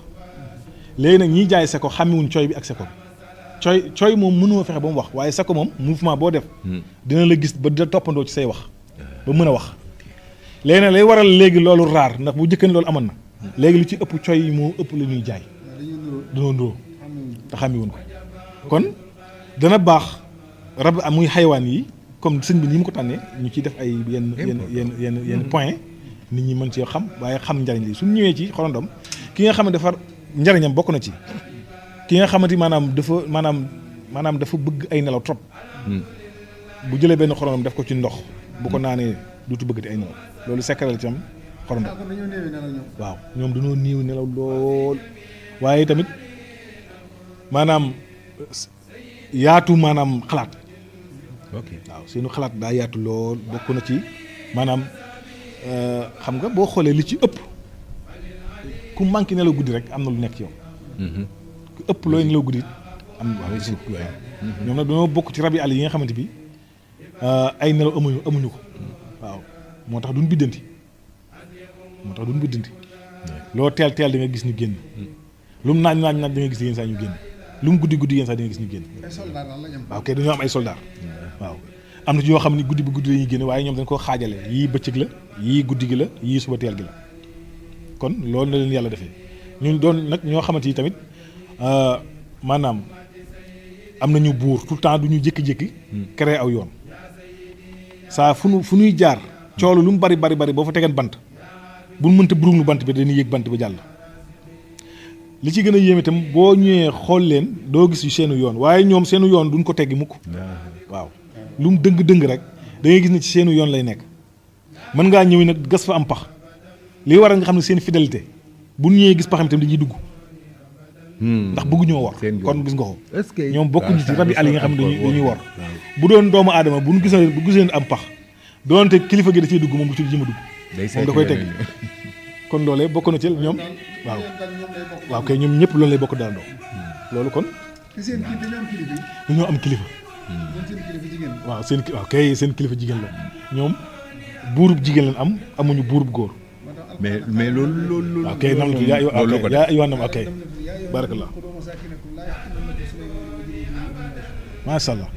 léegi nag ñiy jaay seko xàmmiwuñ coy bi ak seko bi coy moom mënoo fexe ba mu wax waaye seko moom mouvement boo def dina la gis ba dina toppandoo ci say wax ba mën a wax léegi nag lay waral léegi loolu raar ndax bu njëkkan loolu amoon na léegi lu ci ëpp coy yi moo ëpp la ñuy jaay dañoo ndóo te xàmmiwuñ ko kon dana baax rab muy xaywaan yi comme sëñ bi ni mu ko tànnee ñu ciy def ay yenn point nit ñi mën ci xam waaye xam njariñ li suñu ñëwee ci xorondom ki nga xam ne dafa njariñam bokk na ci ki nga xamante maanaam dafa bëgg ay nelaw trop bu jëlee benn xorondom def ko ci ndox bu ko naanee duutu bëggati ay nelaw loolu sekkaral ci am xorondom waaw ñoom dañoo néew nelaw lool waaye tamit maanaam yaatu maanaam xalaat ok waaw seenu xalaat daa yaatu lool bokk na ci maanaam xam nga boo xoolee li ci ëpp ku manqué nelaw guddi rek am na lu nekk yow ku ëpp looy nelaw guddi am waaw ñoom nag dañoo bokk ci rab yi àll yi nga xamante bi ay nelaw amuñu ko waaw moo tax duñ biddanti loo teel di nga gis ñu génn lu mu naaj da nga gis yenn saa ñu génn lu mu guddi yenn saa di nga gis ñu génn waaw kay dañoo am ay soldaar waaw am na ci yoo xam ne guddi bu guddi lañuy génn waaye ñoom dañ koo xaajale yii bëccëg la yii guddi gi la yii suba teel gi la kon loolu na leen yàlla defee ñun doon nag ñoo xamante yi tamit maanaam am nañu buur tout le temps du ñu jékki-jékki créer aw yoon saa fu ñuy jaar coolu lu mu bari boo fa tegan bant bu mu mënta burum lu bant bi dañuy yéeg bant ba jàll li ci gën a yéeme itam boo ñëwee xool leen doo gis yu seenu yoon waaye ñoom seenu yoon duñ ko teggi mukk waaw lu mu dëng rek da ngay gis ne ci seenu yoon lay nekk mën ngaa ñëw nag gas fa am pax li waral nga xam ne seen fidélité bu ñëwee gis paxam itam dañuy dugg ndax bëgguñoo wor kon gis nga ko ñoom bokkuñu ci rabi àll yi nga xam ne dañuy wor bu doon doomu aadama bu gisee am pax doonte kilifa gi da ciy dugg moom bu ci jëm a dugg moom da koy tegg kon loolee bokk na ci ñoom waaw kay ñoom ñëpp loolu lay bokk daal doo loolu kon dañoo am kilifa waaw seen kilifa jigéen la ñoom buurub jigéen lañ am amuñu buurub góor mais loolu waaw kay nam yaa yoon nam ok barakallah macha allah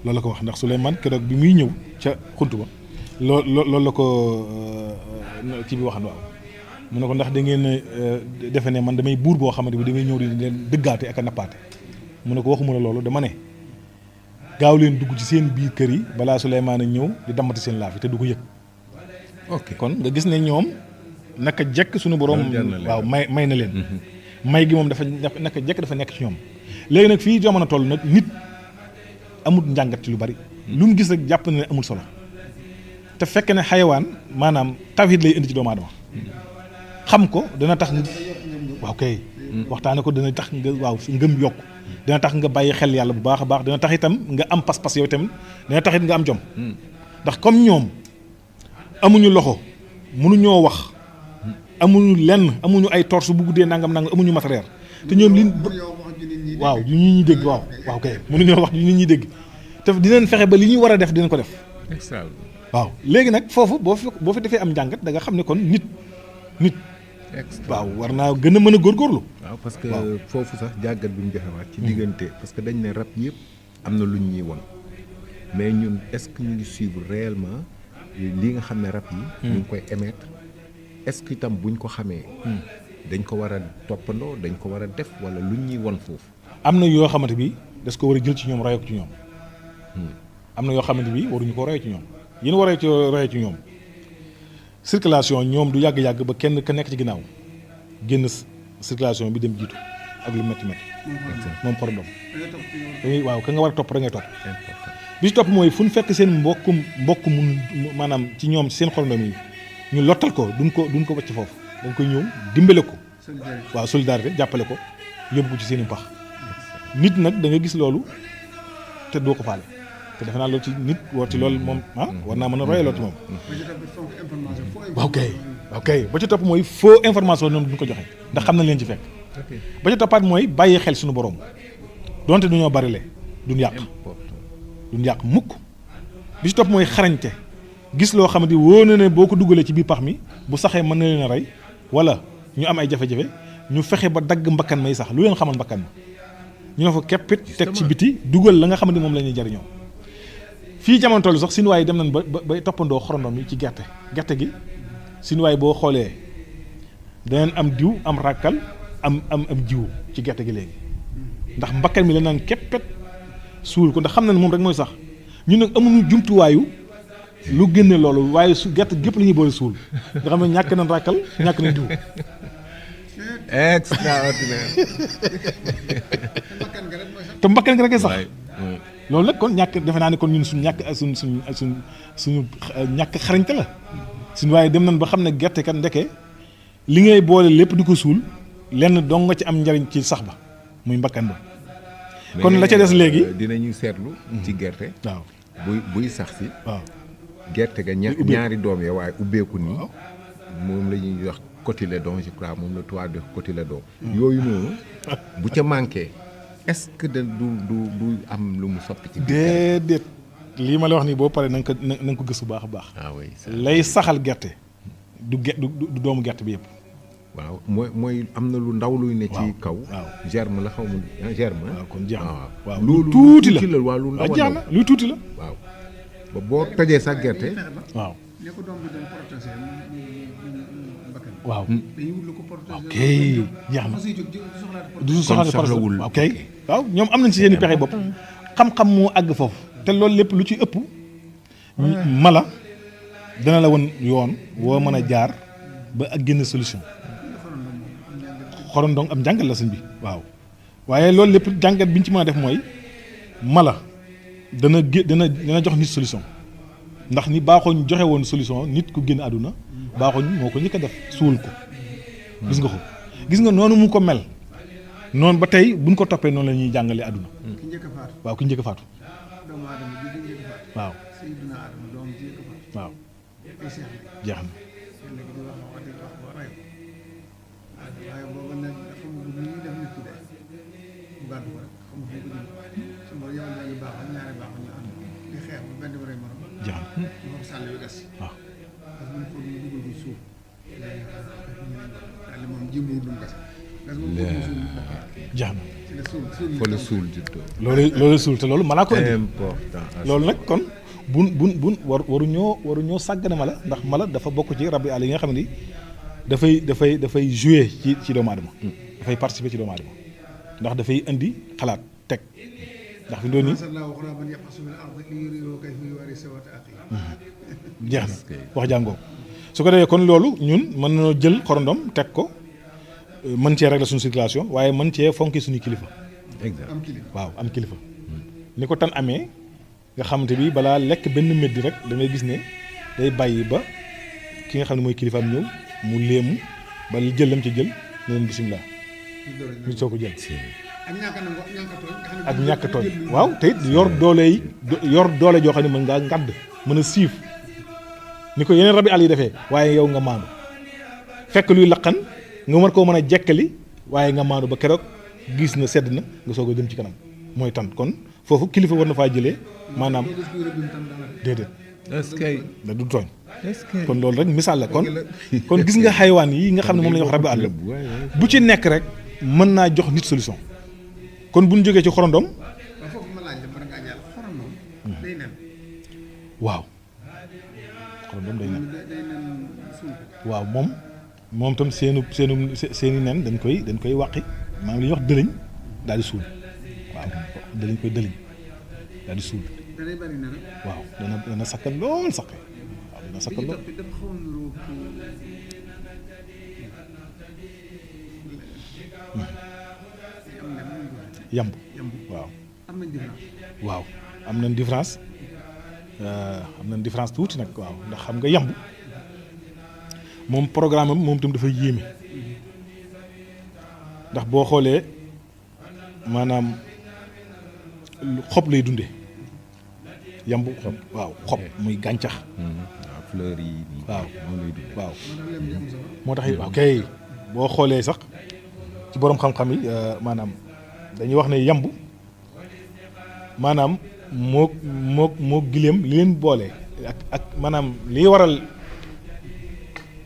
loolu la ko wax ndax Souleymane keroog bi muy ñëw ca xunt ba loolu la ko kii bi waxan waaw mu ne ko ndax da ngeen defe ne man damay buur boo xamante bi damay ñëw di leen dëggaate ak a nappaate mu ne ko waxuma la loolu dama ne gaaw leen dugg ci seen biir kër yi balaa Souleymane a ñëw di dammati seen laaf yi te du ko yëg ok kon nga gis ne ñoom naka jekk suñu borom waaw may na leen may gi moom dafa naka jekk dafa nekk ci ñoom léegi nag fii jamono toll nag nit amul njàngat ci lu bari lu mu gis rek jàpp na ne amul solo te fekk ne xayawaan maanaam tawhid lay indi ci doomu aadama xam ko dana tax waaw kay waxtaane ko dana tax nga waaw ngëm yokk dana tax nga bàyyi xel yàlla bu baax a baax dana tax itam nga am pas-pas yow tamit dana tax it nga am jom ndax comme ñoom amuñu loxo mënuñoo wax amuñu lenn amuñu ay torse bu guddee nangam amuñu matériel te ñoom li waaw ñu ñuy dégg waaw kay mënuñoo wax ñu nit ñuy dégg te dinañ fexe ba li ñuy war a def dinañ ko def waaw léegi nag foofu boo fi defee am njàngat da nga xam ne kon nit waaw war naa gën a mën a góorgóorlu waaw parce que foofu sax jàngat bi ñu joxewaat ci diggante parce que dañ ne rab yëpp am na luñ ñuy won mais ñun est-ce que ñu ngi suivre réellement li nga xam ne rab yi ñu ngi koy émettre est-ce que itam buñ ko xamee dañ ko war a toppandoo dañ ko war a def wala luñ ñuy won foofu am na yoo xamante bi das ko war a jël ci ñoom roye ko ci ñoom am na yoo xamante bi waruñu ko roye ci ñoom yéen waree ci roye ci ñoom circulation ñoom du yàgg-yàgg ba kenn ka nekk ci ginnaaw génn circulation bi dem jiitu ak lu métti moom xorondom waaw ka nga war a topp rek ngay topp bi ci topp mooy fu ñu fekk seen mbokk mun maanaam ci ñoom seen xorondom yi ñu lottal ko duñ ko wacc foofu dañ koy ñëw dimbale ko waaw solidarité jàppale ko yóbbu ko ci seen i pax nit nag da nga gis loolu te doo ko faale te defe naa loolu ci nit war ci loolu moom war naa mën a roye loolu ci moom. ok ba ci topp mooy faux information ñoom duñ ko joxe ndax xam nañ leen ci fekk. ba ci toppaat mooy bàyyi xel suñu borom donte du ñoo bari le duñ yàq mukk bi ci topp mooy xarañte gis loo xamante ni wóor na ne boo ko dugalee ci biir pax mi bu saxee mën na leen a rey wala ñu am ay jafe-jafe ñu fexe ba dagg mbakkan may sax lu leen xamal mbakkan ma ñu ne fa keppit teg ci biti dugal la nga xamante moom la ñuy jariñoo fii jamono toll sax sinuwaay yi dem nañ ba toppandoo xorondom yi ci gerte gi sinuwaay boo xoolee danañ am diw am ràkkal am jiwu ci gerte gi léegi ndax mbakkan mi la naan keppet suul ko ndax xam na ne moom rek mooy sax ñun nag amuñu jumtuwaayu lu génne loolu waaye su gerte gépp la ñuy boole suul nga xam ne ñàkk nañ ràkkal ñàkk nañ diw. extraordinaire. te mbakkan nga rek sax loolu nag kon ñàkk defe naa ne kon ñun suñu ñàkk suñu ñàkk xarañte la suñu waaye dem nañ ba xam ne gerte kat ndeke li ngay boole lépp di ko suul lenn dong nga ci am njariñ ci sax ba muy mbakkan ba kon la ca des léegi dinañu seetlu ci gerte waaw buy sax si waaw gerte ga ñaari doom ya waaye ubbeeku nii moom la ñuy wax cotylédon je crois moom la tubaab di cotylédon yooyu noonu bu ca manqué est-ce que du am lu mu soppi ci déedéet lii ma la wax nii boo paree na nga ko gëstu baax a baax lay saxal gerte du doomu gerte bi yëpp waaw mooy am na lu ndaw luy ne ci kaw germe la xaw ma germe waaw kon jeex na waaw lu tuuti la waaw lu ndaw jeex na luy tuuti la waaw ba boo tojee sax gerte waaw waaw ok jeex na du soxlawul ok waaw ñoom am nañ ci seen i pexe bopp xam-xam moo àgg foofu te loolu lépp lu ci ëpp mala dana la woon yoon woo mën a jaar ba ak génn solution xorondong am jàngat la sëñ bi waaw waaye loolu lépp jàngat bi ñu ci mën a def mooy mala dana jox nit solution ndax ni baaxooñ joxe woon solution nit ku génn àdduna baaxooñ moo ko njëkk a def suul ko gis nga noonu mu ko mel noonu ba tey buñ ko toppee noonu la ñuy jàngalee àdduna waaw ki njëkk a faatu waaw waaw jeex na jeex na fa la suul loolu suul te loolu mala ko indi important loolu nag kon bun waruñoo sàggane mala ndax mala dafa bokk ci rab yi àll yi nga xam ne dafay jouer ci doomu aadama dafay participer ci doomu aadama ndax dafay indi xalaat teg ndax fi doon nii jeex na wax jàngoo su ko defee kon loolu ñun mën nañoo jël xorondom teg ko mën cee régler suñu circulation waaye mën cee fonki suñu kilifa waaw am kilifa ni ko tan amee nga xamante bi balaa lekk benn meddi rek da ngay gis ne day bàyyi ba ki nga xam ne mooy kilifaam ñëw mu léemu ba jël lam ci jël ne leen bisimilah ñu soo ko jël ak ñàkk tooñ waaw te it yor doole joo xam ne mën ngaa ngadd mën a siif ni ko yeneen rabi àll yi defee waaye yow nga maandu fekk luy laqan nga war koo mën a jekkali waaye nga maandu ba keroog gis na sedd na nga soog a jëm ci kanam mooy tan kon foofu kilifa war na faa jëlee maanaam déedéet est-ce que da du tooñ kon loolu rek misaal la kon gis nga xaywaan yi nga xam ne moom la ñuy wax rabi àll bu ci nekk rek mën naa jox nit solution kon bu ñu jógee ci xorondom waaw xorondom day nen waaw moom tam seeni nen dañ koy wàqi maanaam li ñuy wax dëlëñ daal di suul waaw dëlëñ koy dëlëñ daal di suul waaw dana sakkan lool sax waaw dana sakkan lool yamb waaw waaw am nañ différence tuuti nag waaw ndax xam nga yamb moom programme am moom itam dafa yéeme ndax boo xoolee maanaam xob lay dunde yamb waaw xob muy gàncax. waaw fleur yi. waaw moom lay dund. waaw moo tax ok boo xoolee sax ci boroom xam-xam yi maanaam dañuy wax ne yamb maanaam moo gileem li leen boole ak maanaam liy waral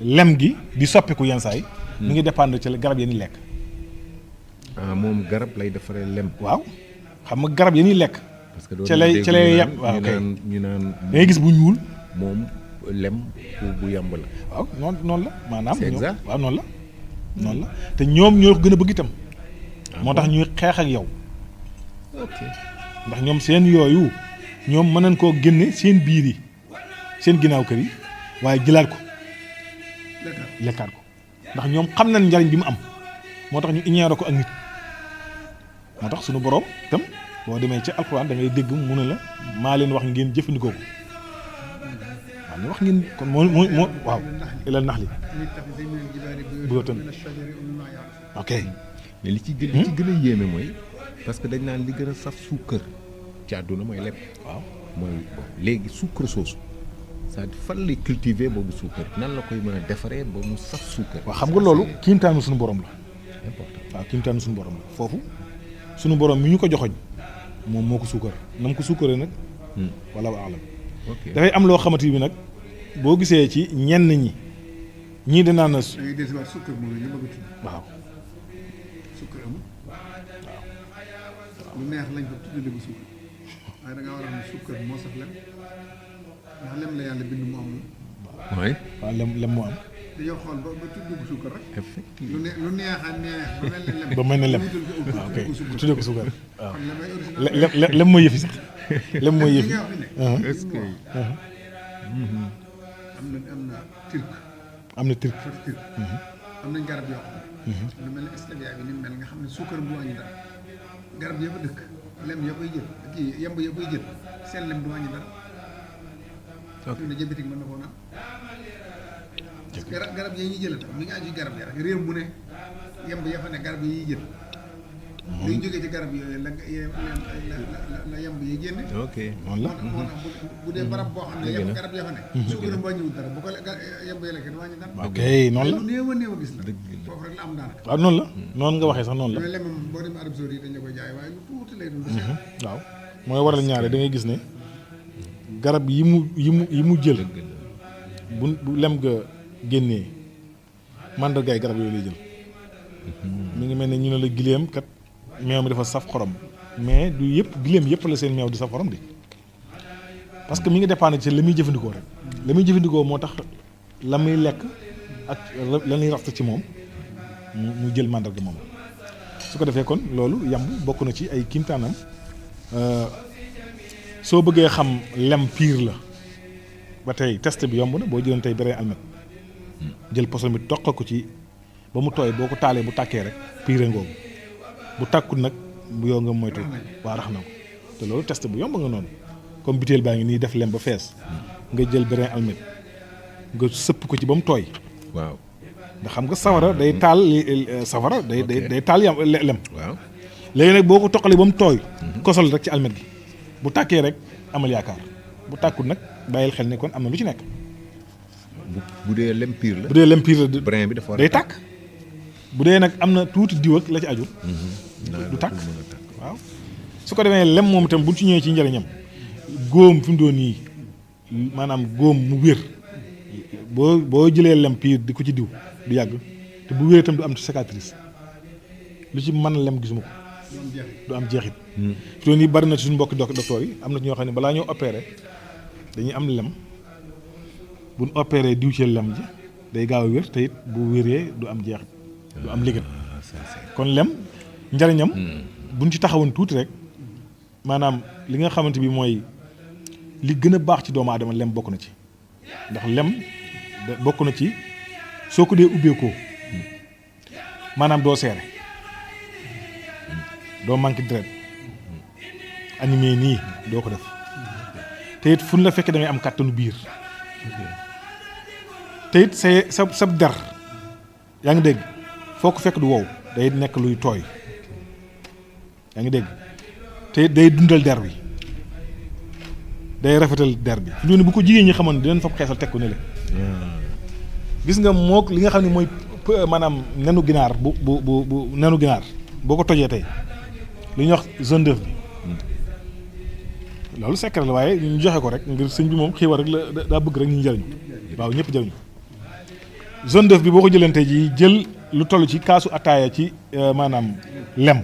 lem gi di soppiku yenn saa yi mi ngi dépendre ci garab yi ñuy lekk. moom garab lay defaree lem. waaw xam nga garab yi ñuy lekk. parce que ca lay yem waaw ok ñu naan da ngay gis bu ñuul. moom lem bu yamb la. waaw noonu la maanaam. c'est exact waaw noonu la te ñoom ñoo ko gën a bëgg itam. moo tax ñuy xeex ak yow. ok ndax ñoom seen yooyu ñoom mën nañ koo génne seen biir yi seen ginnaaw kër yi waaye jëlaat ko. lekkaat ko ndax ñoom xam nañ njariñ bi mu am moo tax ñu ignoré ko ak nit moo tax suñu borom tam boo demee ci alxuraan da ngay dégg mu ne la maa leen wax ngeen jëfandikoo ko waaw ne wax ngeen kon moo waaw ilal nax li buyootan ok mais li ci gën a yéeme mooy parce que dañ naan li gën a saf suukar ci àdduna mooy lem. waaw mooy léegi suukar soosu c'est-à-dire fan lay cultiver boobu suukar nan la koy mën a defaree ba mu saf suukar. waaw xam nga loolu kiimtaanu suñu borom la. important waaw kiimtaanu suñu borom la foofu suñu borom mi ñu ko joxoñ moom moo ko suukar na mu ko suukaree nag. wala alam. ok dafay am loo xamante ni nag boo gisee ci ñenn ñi ñii danaa na. da ngay dellusiwaat sukkar moom la ñu bëgg a tudd. waaw. sukkar amul. lu neex lañ ko tuddee bu sukkar waaye da ngaa war a xam ne sukkar moo saf lem ndax lem la yàlla bind mu am. oui. waaw lem moo am. dañoo xool ba tudd bu sukkar rek. effectivement lu neex a neex ba mel ne lem. ba mel ne lem ñu wutal ko waaw ok sukkar. tuddee ko suukar waaw. kon lemay original. lem mooy yëfi sax lem mooy yëfi. li nga wax ne. est-ce que am na turc. am na turc. turc. am nañ garab yoo xam ne. lu mel ne stevia bi ni mu mel nga xam ne suukar bu wàññi dara. garab ya fa dëkk lem ya koy jël kii yemb ya koy jël seen lem du wàññi dara. ok fi mu ne diabétique mën na koo naan. parce que garab yi ñuy jël tam mi ngi aju garab ya rek réew mu ne yemb ya fa ne garab yi ñuy jël. luy jógee ci garab yooyu la yemb yi génne. ok noonu la. moo tax bu dee barab boo xam ne yemb garab ya fa ne. suukar bu wàññiwul dara bu ko yemb ya lekkee du wàññi dara. ok noonu la lu néew a néew a gis la. foofu rek la am daanaka. waaw noonu la noonu nga waxee sax noonu la. yooyu lemam boo demee Arabie Saoudite dañ la koy jaay waaye lu tuuti lay doon. waaw mooy waral ñaare da ngay gis ne garab yi mu jël bu lem ga génnee màndargaay garab yooyu lay jël mi ngi mel ne ñu ne la gileem kat meew mi dafa saf xorom mais du yëpp gileem yëpp la seen meew di saf xorom di parce que mi ngi dépendre ci la muy jëfandikoo rek la muy jëfandikoo moo tax la muy lekk ak la ñuy rafet ci moom mu jël màndarga moom su ko defee kon loolu yamb bokk na ci ay kiimtaanam soo bëggee xam lem pire la ba tey test bi yomb na boo jëloon tey béré almet jël poson bi toq ko ci ba mu tooy boo ko taalee bu tàkkee rek pire ngoogu bu tàkkut nag bu yow nga moytu waa rax na ko te loolu test bu yomb nga noonu comme butéel baa ngi nii def lem ba fees nga jël béré almet nga sëpp ko ci ba mu tooy waaw nga xam nga safara day taal safara day taal yam lem waaw léegi nag boo ko toqalee ba mu tooy kosol rek ci almet gi bu tàkkee rek amal yaakaar bu tàkkut nag bàyyil xel ne kon am na lu ci nekk bu dee lem pire la bu dee lem pire la brin bi dafa war day tàkk bu dee nag am na tuuti diw ak la ci aju du tàkk waaw su ko demee lem moom itam bu ci ñëwee ci njëriñam góom fi mu doon nii maanaam góom mu wér boo jëlee lem pire di ko ci diw du yàgg te bu wér itam du am cicatrice lu ci mën lem gisuma ko du am jeexit fi doon yi bari na ci suñu mbokki docteur yi am na ci ñoo xam ne balaa ñoo opéré dañuy am lem bu ñu opéré diw ci lem ji day gaaw a wér te it bu wéree du am jeexit du am liggéey kon lem njariñam buñ ci taxawoon tuuti rek maanaam li nga xamante bi mooy li gën a baax ci doomu aadama lem bokk na ci ndax lem bokk na ci soo ko dee ubbeekoo maanaam doo seere doo manqué deret animé nii doo ko def te it fu ñu la fekkee da ngay am kàttanu biir te it sa der yaa ngi dégg foo ko fekk du wow day nekk luy tooy yaa ngi dégg te it day dundal der wi day rafetal der bi fi bu ko jigéen ñi xamoon dinañ fab xeesal teg ko ne le gis nga mook li nga xam ne mooy maanaam nenu ginaar bu nenu ginaar boo ko tojee tey li ñuy wax jaune d'œuf bi loolu secret la waaye ñu joxe ko rek ngir sëñ bi moom xiiwal rek la daa bëgg rek ñu jëriñu waaw ñëpp jëriñu jaune d'œuf bi boo ko jëlantee ji jël lu toll ci kaasu ataaya ci maanaam lem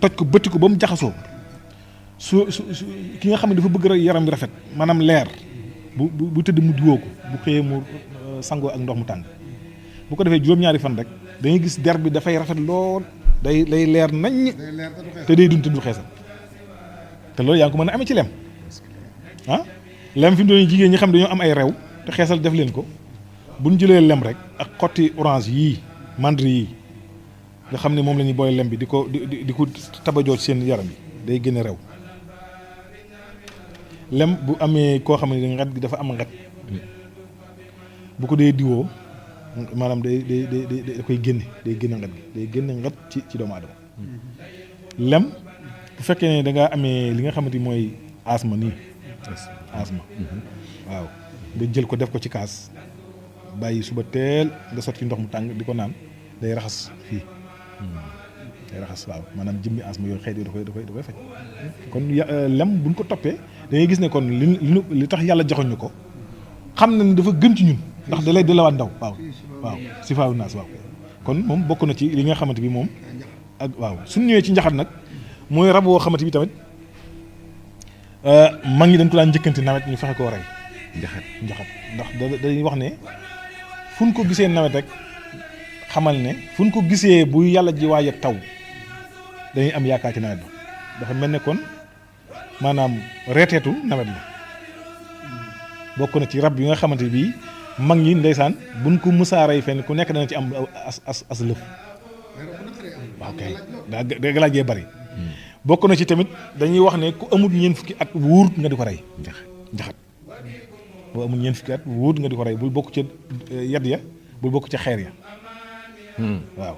toj ko bëtti ko ba mu jaxasoo su ki nga xam ne dafa bëgg rek yaram bi rafet maanaam leer bu tëdd mu diwoo ko bu xëyee mu sangoo ak ndox mu tàng bu ko defee juróom-ñaari fan rek dañuy gis der bi dafay rafet lool day leer naññ te day dund te du xeesal te loolu yaa ngi ko mën a amee ci lem lem fi mu doon jigéen ñi xam dañoo am ay rew te xeesal def leen ko bu ñu jëlee lem rek ak xotti orange yii mandri yii nga xam ne moom la ñuy booy lem bi di ko tabajoo ci seen yaram yi day gën a rew lem bu amee koo xam ne ngat gi dafa am ngat bu ko dee diwoo maanaam da koy génne day génne ngat gi day génne ngat ci doomu aadama lem bu fekkee ne da ngaa amee li nga xamante ni mooy asma nii asma waaw nga jël ko def ko ci kaas bàyyi suba teel nga sotti ndox mu tàng di ko naan day raxas fii day raxas waaw maanaam jëmmi asma yooyu xeet yi da koy faj kon lem buñ ko toppee da ngay gis ne kon li tax yàlla joxoñ ñu ko xam na ni dafa gën ci ñun ndax da lay delawaat ndaw waaw si faawu naas waaw kon moom bokk na ci li nga xamante bi moom ak waaw suñu ñëwee ci njaxat nag mooy rab woo xamante bi tamit mag ñi dañ ko daan njëkkante nawet ñu fexe koo rey njaxat ndax dañuy wax ne fu ñu ko gisee nawet rek xamal ne fu ñu ko gisee bu yàlla ji waaj a taw dañuy am yaakaar ci nawet ba dafa mel ne kon maanaam reeteetu nawet la bokk na ci rab yi nga xamante bii mag ñi ndeysaan buñ ko musaaray fenn ku nekk dana ci am as lëf waaw kay daa laajee bari bokk na ci tamit dañuy wax ne ku amul ñeent fukki at wuur nga di ko rey njaxat boo amul ñeent fukki at wuur nga di ko rey bul bokk ca yat ya bul bokk ca xeer ya waaw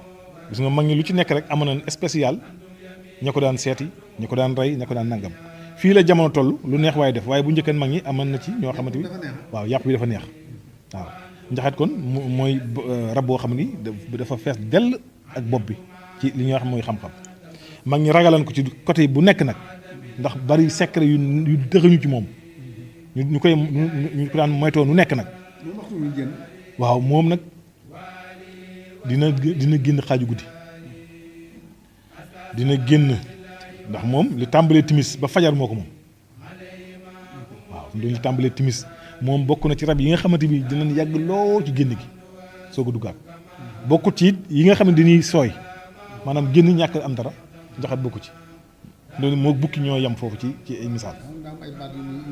gis nga mag ñi lu ci nekk rek amoon na spécial ña ko daan seeti ña ko daan rey ña ko daan nangam fii la jamono toll lu neex waaye def waaye bu njëkkan mag ñi amoon na ci ñoo xamante bi waaw yàpp bi dafa neex waaw njaxat kon mooy rab boo xam ni dafa fees dell ak bopp bi ci li ñuy wax mooy xam-xam mag ñi ragalan ko ci côté bu nekk nag ndax bari secret yu dëxëñu ci moom ñu ko daan moytoo nu nekk nag waaw moom nag dina génn xaaju guddi dina génn ndax moom li tàmbalee timis ba fajar moo ko moom waaw li tàmbalee timis moom bokk na ci rab yi nga xamante bi dinañ yàgg lool ci génn gi soo ko duggaat bokkut ci it yi nga xam ne dañuy sooy maanaam génn ñàkk am dara njaxat bokku ci loolu moo bukki ñoo yem foofu ci ay misaal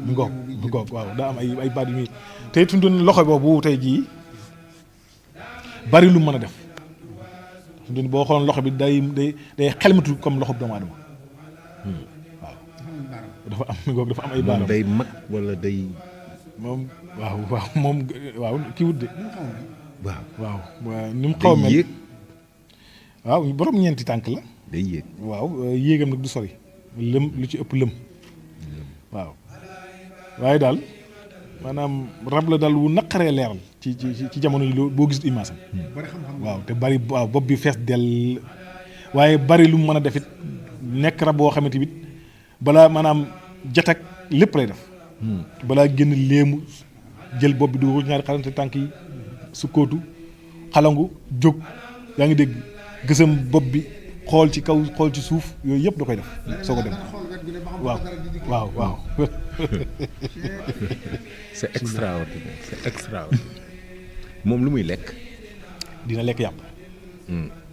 mu ngoog waaw daa am ay baat yu muy tey fi mu doon loxo boobu tey jii bari lu mën a def fi mu doon boo xooloon loxo bi day xelmatu comme loxo doomu aadama waaw dafa am ay baaram day mag wala day moom waaw kii wut de waaw ni mu xaw a mel waaw borom ñeenti tànk la day yéeg waaw yéegam nag du sori lëm lu ci ëpp lëm waaw waaye daal maanaam rab la daal wu naqaree leeral ci jamono yi boo gis image am waaw te bari waaw bopp bi fees dell waaye bari lu mu mën a def it nekk rab boo xamante bit balaa maanaam jatak lépp lay def balaa génn léemu jël bopp bi du ñaari xarante tànk yi sukkootu xalangu jóg yaa ngi dégg gësam bopp bi xool ci kaw xool ci suuf yooyu yëpp da koy def soo ko dem waaw c'est extraordinaire moom lu muy lekk dina lekk yàpp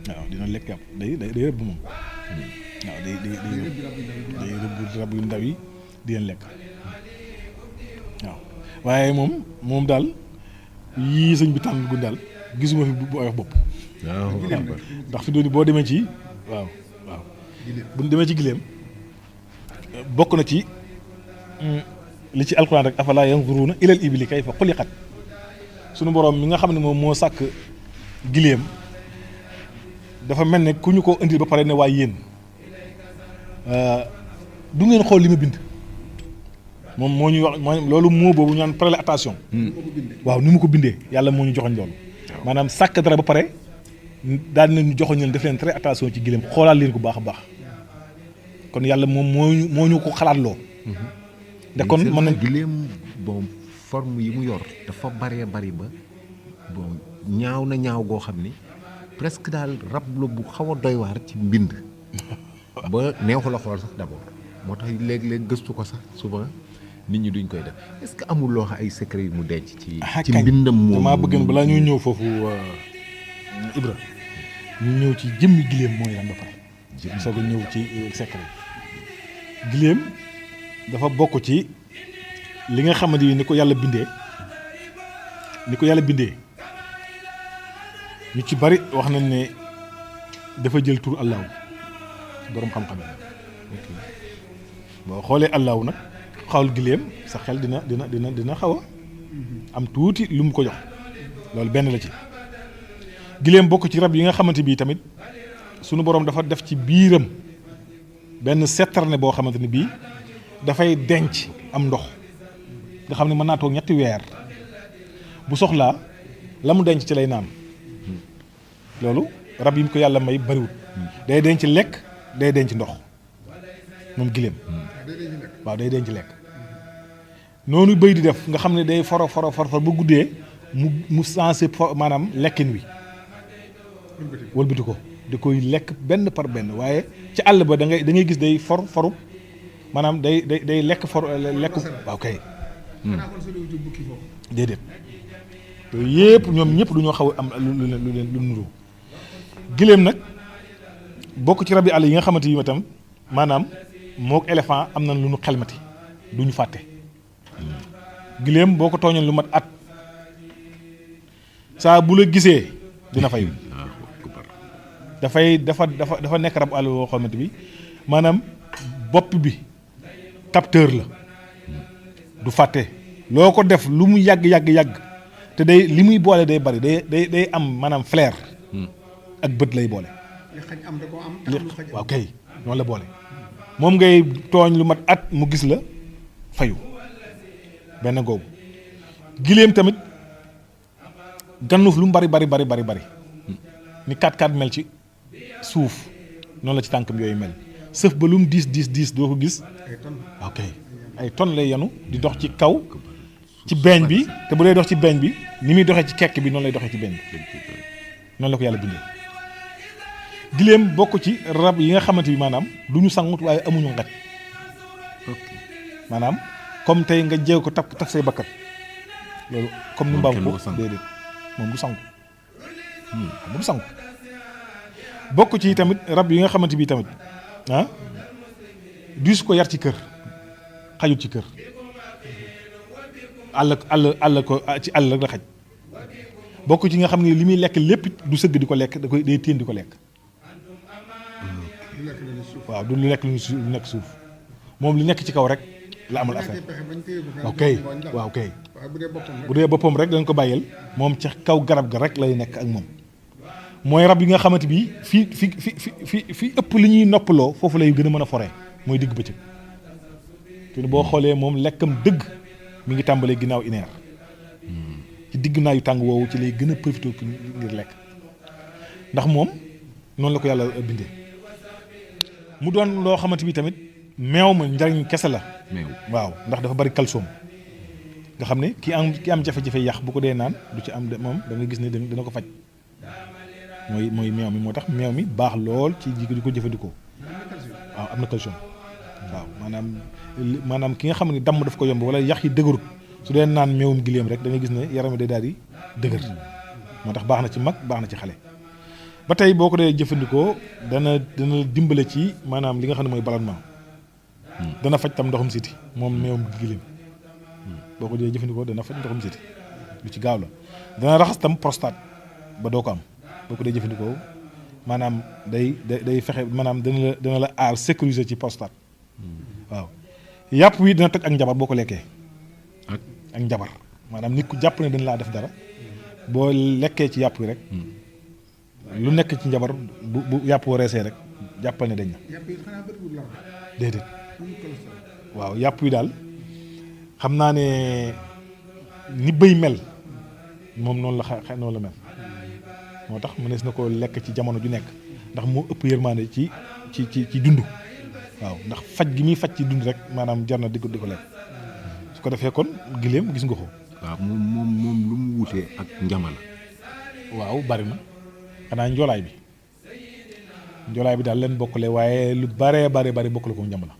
waaw dina lekk yàpp day rëbb moom waaw day rëbb rab yu ndaw yi di leen lekk waaw waaye moom daal yii sëñ bi tànn gu daal gisuma fi bu oyof bopp ndax fi doon boo demee ci waaw bu ñu demee ci gileem bokk na ci li ci alxuraan rek afalaa yanzuruuna ilal ibili kayfa xuliqat sunu boroom mi nga xam ne moom moo sàkk gileem dafa mel ne ku ñu ko indil ba pare ne waaye yéen du ngeen xool li ma bind moom moo ñuy wax mooy loolu moo boobu ñu naan prêter attention. waaw ni mu ko bindee yàlla moo ñu joxoñ loolu. maanaam sàkk dara ba pare daal di ñu joxoñ leen def leen très attention ci gileem xoolaal leen ko baax a baax kon yàlla moom moo ñu ko xalaat loo. de kon mën nañ gileem bon forme yi mu yor dafa bari ba bon ñaaw na ñaaw goo xam ni presque daal rab la bu xaw a doy waar ci mbind. ba neexu la xool sax d'abord moo tax léeg-léeg gëstu ko sax souvent nit ñi duñ koy def est-ce que amul loo xam ay secret yu mu denc ci mbindam moom damaa bëgg balaa ñuy ñëw foofu Ibra ñu ñëw ci jëmmi gileem mooy lan ba pare soog a ñëw ci secret gileem dafa bokk ci li nga xamante ni ko yàlla bindee ñu ci bari wax nañ ne dafa jël tur allahu boroom xam-xam boo xoolee allahu nag xawul gileem sa xel dina xaw a am tuuti lu mu ko jox loolu benn la ci gileem bokk ci rab yi nga xamante bii tamit sunu boroom dafa def ci biiram benn citerne boo xamante ni bii dafay denc am ndox nga xam ne mën naa toog 3 weer bu soxlaa la mu denc ci lay naan loolu rab yi mu ko yàlla may bariwut day denc lekk day denc ndox moom gileem waaw day denc lekk noonu bëy di def nga xam ne day foro ba guddee mu sensé maanaam lekkin wi wëlbati ko di koy lekk benn par benn waaye ci àll ba da ngay gis day foru maanaam day lekk lekk waaw kay déedéet yooyu yëpp ñoom ñëpp du ñoo xaw am lu nuru gileem nag bokk ci rab yi àll yi nga xamante yi tam maanaam mook éléphant am na lu nu xelmati du ñu fàtte gileem boo ko tooñoon lu mat at saa bu la gisee dina fayu dafa nekk rab àll boo xamante bi maanaam bopp bi capteur la du fàtte loo ko def lu mu yàgg te day li muy boole day bari day am maanaam flair ak bët lay boole waaw kay noonu la boole moom ngay tooñ lu mat at mu gis la fayu benn googu gileem tamit gannuuf lu mu bari ni 4x4 mel ci suuf noonu la ci tànkam yooyu mel sëf ba lu mu diis doo ko gis waaw kay ay tonnes lay yanu di dox ci kaw ci beeñ bi te bu dee dox ci beeñ bi ni muy doxee ci kekk bi noonu lay doxee ci beeñ bi noonu la ko yàlla bindee gileem bokk ci rab yi nga xamante bi maanaam du ñu sangut waaye amuñu ngat maanaam comme tey nga jeew ko taf say bakkat loolu comme ni mbaam ko déedéet moom du sangu moom du sangu bokk ci tamit rab yi nga xamante bi tamit diis ko yar ci kër xajut ci kër àll ko ci àll rek la xaj bokk ci nga xam ne li muy lekk lépp du sëgg di ko lekk day téen di ko lekk waaw du lu lekk lu nekk suuf moom li nekk ci kaw rek la amal affaire waaw kay bu dee boppam rek dañ ko bàyyil moom ci kaw garab ga rek lay nekk ak moom mooy rab yi nga xamante bi fi ëpp li ñuy noppaloo foofu lay gën a mën a foree mooy digg bëccëg te boo xoolee moom lekkam dëgg mi ngi tàmbalee ginnaaw ineer ci digg naa yu tàng woowu ci lay gën a profité ngir lekk ndax moom noonu la ko yàlla bindee mu doon loo xamante bi tamit meew ma njariñ kese la waaw ndax dafa bari calcium nga xam ne ki am jafe-jafe yàq bu ko dee naan du ci am moom da nga gis ne dina ko faj mooy meew mi moo tax meew mi baax lool ci di ko jëfandikoo waaw am na calcium waaw maanaam ki nga xam ne damm daf ko yomb wala yax yi dëgërut su dee naan meewum gileem rek da ngay gis ne yaram mi day daal di dëgër moo tax baax na ci mag baax na ci xale ba tey boo ko dee jëfandikoo dana dimbale ci maanaam li nga xam ne mooy ballonnement dana faj tam ndoxum siti moom meewum gileem boo ko dee jëfandikoo dana faj ndoxum siti lu ci gaaw la dana raxas tam prostate ba doo ko am boo ko dee jëfandikoo maanaam day fexe maanaam dana la aar sécuriser ci prostate waaw yàpp wi dina toj ak njabar boo ko lekkee ak njabar maanaam nit ku jàpp ne dañ laa def dara boo lekkee ci yàpp wi rek lu nekk ci njabar bu yàpp woo reesee rek jàppal ne dañ na déedéet waaw yàpp wi daal xam naa ne ni bëy mel moom noonu la noonu la mel moo tax mënees na ko lekk ci jamono ju nekk ndax moo ëpp yërmande ci dund waaw ndax faj gi muy faj ci dund rek maanaam jar na di ko lekk su ko defee kon giléem gis nga ko. waaw moom lu mu wutee ak njamala. waaw bari na xanaa njoolaay bi daal leen bokkule waaye lu baree bari bokkule ko njamala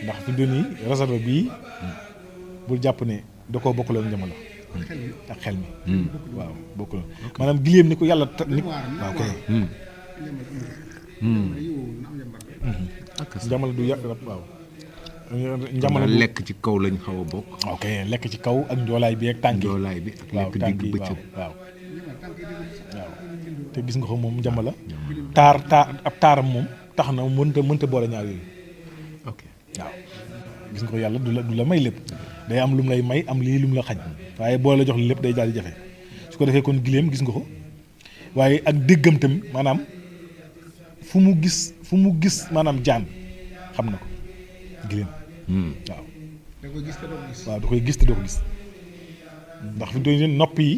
ndax fi mu doon nii réserve bii bul jàpp ne da koo bokkule ak njamala ak xel mi waaw bokkule maanaam giléem ni ko yàlla waaw kay njamala du waaw njamala lekk ci kaw lañ xaw a bokk. ok lekk ci kaw ak njoolaay bi ak tànk yi njoolaay bi ak lekk digg bëccëg waaw te gis nga ko moom njamala ab taaram moom tax na mënta boole ñaar yooyu ok waaw gis nga ko yàlla du la may lépp day am lu mu lay may am lii lu mu la xañ waaye boo la jox li lépp day daal di jafe su ko defee kon giléem gis nga ko waaye ak déggam tamit maanaam fu mu gis maanaam jaan xam na ko giléem waaw da koy gis te doo ko gis ndax fi doon nopp yi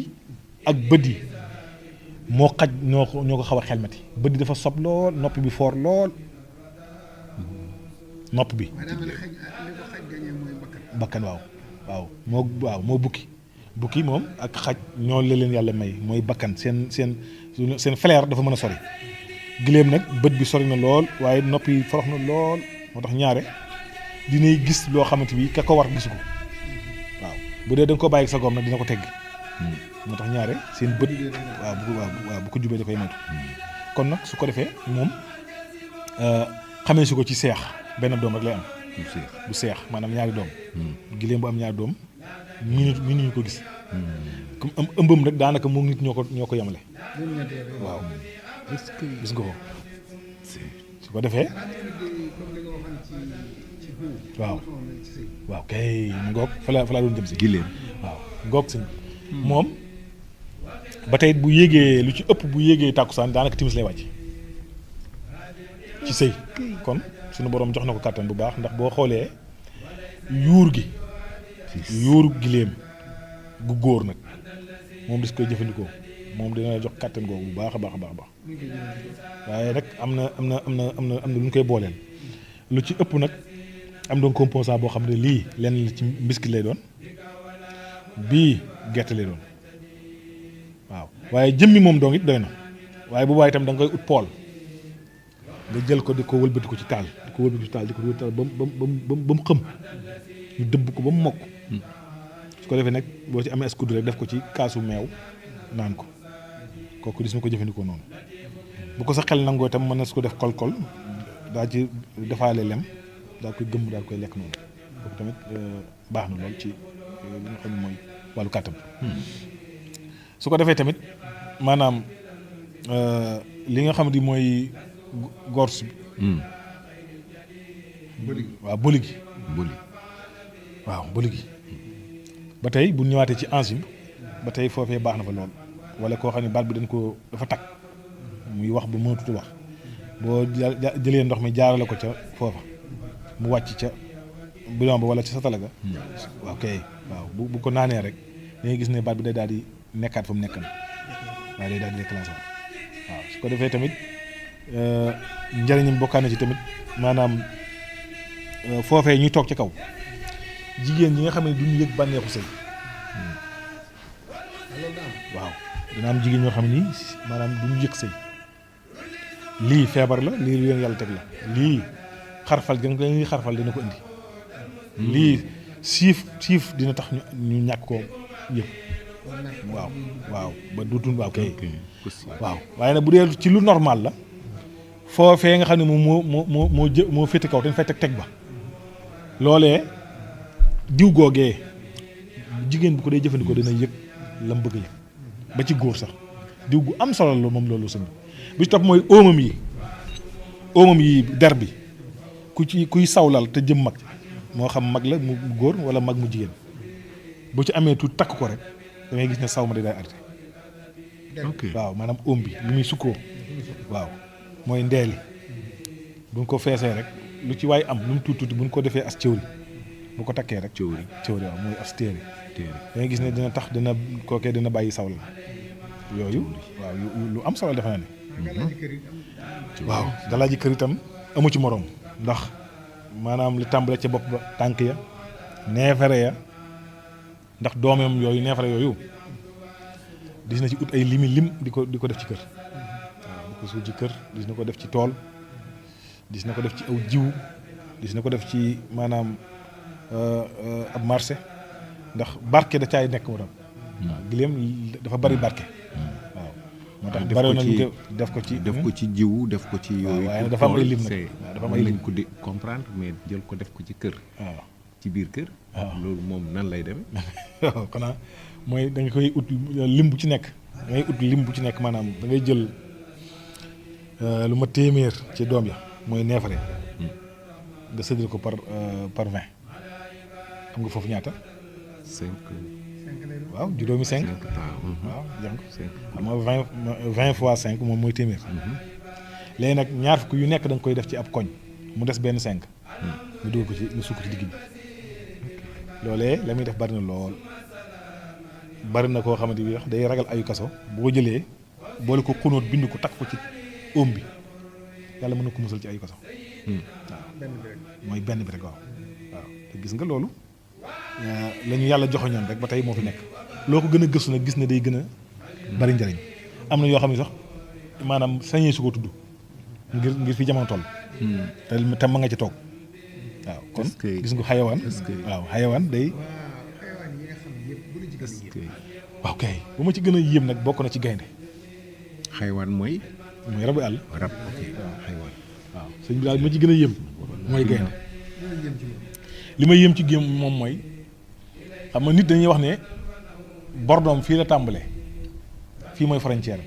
ak bët yi moo xaj ñoo ko xaw a xelmati bët yi dafa sob lool nopp bi foor lool nopp bi bakkan waaw moo bukki moom ak xaj ñoo leen yàlla may mooy bakkan seen flair dafa mën a sori giléem nag bët bi sori na lool waaye nopp yi forox na lool moo tax ñaare dinay gis loo xamante bi ka ko war gisu ko waaw bu dee da nga ko bàyyi sa goom nag dina ko tegg moo tax ñaare seen bët waaw bu ko jubee da koy moytu kon nag su ko defee moom xamee su ko ci seex benn doom rek lay am bu seex maanaam ñaari doom giléem bu am ñaari doom minuñu ko gis comme am ëmbam rek daanaka moom nit ñoo ko yemale waaw gis nga ko su ko defee waaw kay mu ngoog fa laa doon jëm si giléem waaw ngoog si moom ba tey bu yéegee lu ci ëpp bu yéegee tàkkusaan daanaka timis lay wàcc ci sëy kon suñu boroom jox na ko kàttan bu baax ndax boo xoolee yuur giléem gu góor nag moom dis koy jëfandikoo moom dina la jox kàttan googu bu baax a baax waaye nag am na lu ñu koy booleel lu ci ëpp nag am doon composant boo xam ne lii lenn la ci mbiskit lay doon bii gerte lay doon waaw waaye jëmmi moom dong it doy na waaye bu baax itam da nga koy ut pool nga jël ko di ko wëlbati ko ci taal ba mu xëm ñu dëbb ko ba mu mokk su ko defee nag boo ci amee escoude rek def ko ci kaasu meew naan ko kooku dis na ko jëfandikoo noonu bu ko sa xel nangoo itam mën na su ko def kol daa ci defaale lem daa koy gëmm daal koy lekk noonu kooku tamit baax na lool ci li nga xam ne mooy wàllu kàttan su ko defee tamit maanaam li nga xam ne mooy gors bi waaw boli gi ba tey bu ñëwaatee ci enzyme ba tey foofee baax na fa lool wala koo xam ne baat bi dafa tag muy wax ba mënatut wax boo jëlee ndox mi jaarale ko ca foofa mu wàcc ca bidon ba wala ca satala ga waaw kay waaw bu ko naanee rek da ngay gis ne baat bi day daal di nekkaat fa mu nekkan waaye day daal di déclenché waaw su ko defee tamit njëriñam bokkaan na ci tamit maanaam foofee ñuy toog ci kaw jigéen ñi nga xam ne duñu yëg bànneexu sëy waaw dina am jigéen ñoo xam ne nii maanaam duñu yëg sëy lii feebar la lii lu leen yàlla teg la lii xarfal gën ko ñuy xarfal dina ko indi lii siif dina tax ñu ñàkk koo yëg waaw ba duutun waaw kay waaw waaye nag bu dee ci lu normal la foofee nga xam ne moom moo féete kaw dañ fay teg ba loolee diw googee jigéen bu ko dee jëfandikoo dina yëg la mu bëgg a yëg ba ci góor sax diw gu am solo la moom loolu sëñ bi ci topp mooy óomam yi der bi kuy sawlal te jëm mag moo xam mag la mu góor wala mag mu jigéen bu ci amee tuuti takk ko rek da ngay gis ne saw ma day arrêté waaw maanaam óom bi li muy sukkoo waaw mooy ndeeli buñ ko feesee rek lu ci waay am lu mu tuuti buñ ko defee as cëwri bu ko takkee rek cóori waaw mooy as téere téere da ngay gis ne dina tax dina kookee dina bàyyi saw la yooyu waaw lu am solo defe naa ne waaw galaaji kër itam amu ci moroom ndax maanaam li tàmbale ca bopp ba tànk ya neefere ya ndax doomam yooyu neefere yooyu dis na ci ut ay lim di ko def ci kër waaw di ko suul ci kër dis na ko def ci tool dis na ko def ci aw jiwu dis na ko def ci maanaam ab marché ndax barke da caay nekk waram waaw gileem dafa bari barke waaw moo tax bari na lu def ko ci jiwu def ko ci yooyu waaye dafa am ay lim nag waaw dafa am ay lim ko di comprendre mais jël ko def ko ci kër waaw ci biir kër loolu moom nan lay demee waaw xanaa mooy da nga koy ut lim bu ci nekk da ngay ut lim bu ci nekk maanaam da ngay jël lu ma téeméer ci doom ya mooy neefare nga séddale ko par 20 xam nga foofu ñaata 5 waaw juróomi 5 waaw jàng xam nga 20 fois 5 moom mooy téeméer léegi nag ñaar fukk yu nekk da nga koy def ci ab koñ mu des benn 5 nga dugal ko ci nga sukk ci digg bi loolee la muy def bari na lool bari na koo xamante bi wax day ragal ayu kaso boo jëlee boole ko xunóot bind ko takk ko ci óom bi yàlla mën na ko musal ci ayu kaso waaw mooy benn bi rek waaw te gis nga loolu la ñu yàlla joxoñoon rek ba tey moo fi nekk loo ko gën a gëstu nag gis ne day gën a bari njariñ am na yoo xam ne sax maanaam sañee su ko tudd ngir fi jamono toll te ma nga ci toog waaw kon gis nga xayawaan waaw xayawaan day waaw kay bu ma ci gën a yéem nag bokk na ci gaynde xayawaan mooy rabu àll rab ok xayawaan waaw sëñ bi daal li ma ci gën a yéem mooy gaynde li ma yéem ci géem moom mooy xam nga nit dañuy wax ne bordoom fii la tàmbalee fii mooy frontière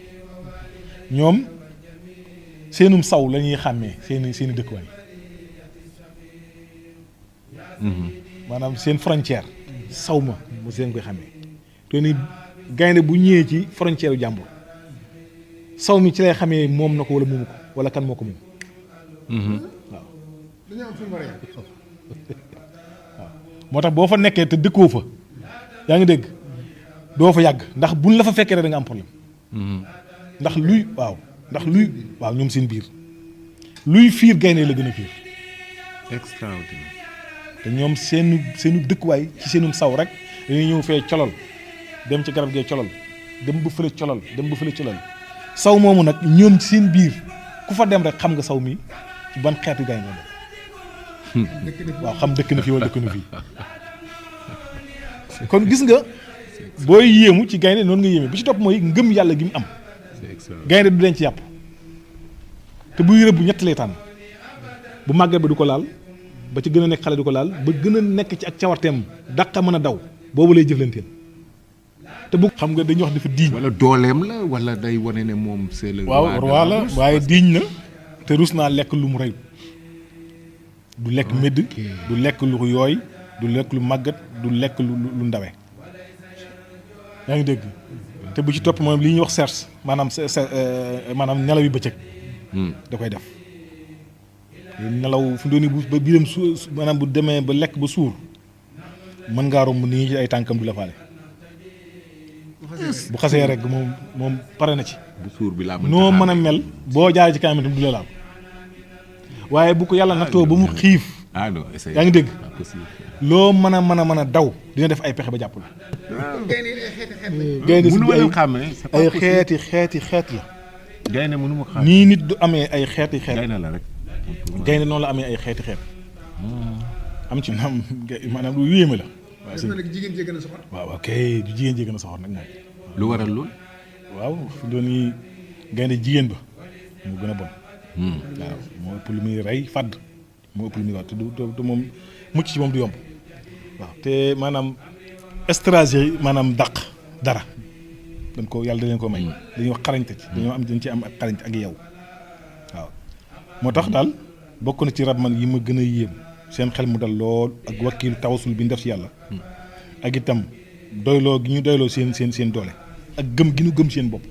ñoom seenum saw la ñuy xàmmee seeni dëkkuwaay maanaam seen frontière saw ma mu seen koy xàmmee te ni gaynde bu ñëwee ci frontière u jàmbur saw mi ci lay xamee moom na ko wala moomu ko wala kan moo ko moom waaw dañoo am waaw moo tax boo fa nekkee te dëkkoo fa yaa ngi dégg doo fa yàgg ndax buñ la fa fekkee rek da nga am problème ndax luy waaw ñoom seen biir luy fiir gaynde la gën a fiir extraordinaire te ñoom seenu dëkkuwaay ci seenum saw rek dañuy ñëw fee colol dem ci garab gee colol dem ba fële colol dem ba fële colol saw moomu nag ñoom seen biir ku fa dem rek xam nga saw mi ci ban xeetu gaynde la waaw xam dëkk na fii wala dëkk na fii kon gis nga booy yéemu ci gaynde noonu nga yéeme bi ci topp mooy ngëm yàlla gi mu am gaynde du denc yàpp te buy rëbb ñett lay tànn bu màggee ba du ko laal ba ci gën a nekk xale du ko laal ba gën a nekk ci ak cawarteem dàqa mën a daw boobu lay jëflanteel te bu xam nga dañuy wax dafa diiñ wala dooleem la wala day wane ne moom c'est le waaw roi la waaye diiñ na te rus naa lekk lu mu reyut du lekk médd du lekk lu yooy du lekk lu màggat du lekk lu ndawe yaa ngi dégg te bu ci topp moom li ñuy wax cerce maanaam nelaw yi bëccëg da koy def nelaw fu dooni bu ba biiram maanaam bu demee ba lekk ba suur mën ngaa romb nii ci ay tànkam du la faale bu xasee rek moom pare na ci bu suur bi laa noo mën a mel boo jaaree ci kanam itam du la laal waaye bu ko yàlla nattoo ba mu xiif yaa ngi dégg loo mën a daw dina def ay pexe ba jàpp la gaynde si ay xeeti la gaynde mënu ma xam nii nit du amee ay xeeti xeet gaynde la rek gaynde noonu la amee ay xeeti xeet am ci maanaam lu yéeme la waaw jigéen jee gën a soxor waaw ok du jigéen jee gën a soxor nag moom lu waral lool waaw fu doon yi gaynde jigéen ba moo gën a bon waaw moo ëpp lu muy rey fàdd moo ëpp lu muy wax te moom mucc ci moom du yomb waaw te maanaam stratégie maanaam dàq dara dañ ko yàlla da leen ko may dañuy wax xarañte ci dañ ci am ak xarañte ak yow waaw moo tax daal bokk na ci rab man yi ma gën a yéem seen xel mu dal lool ak wakkiilu tawasul bi ñu def ci yàlla ak itam doyloo gi ñu doyloo seen doole ak gëm gi ñu gëm seen bopp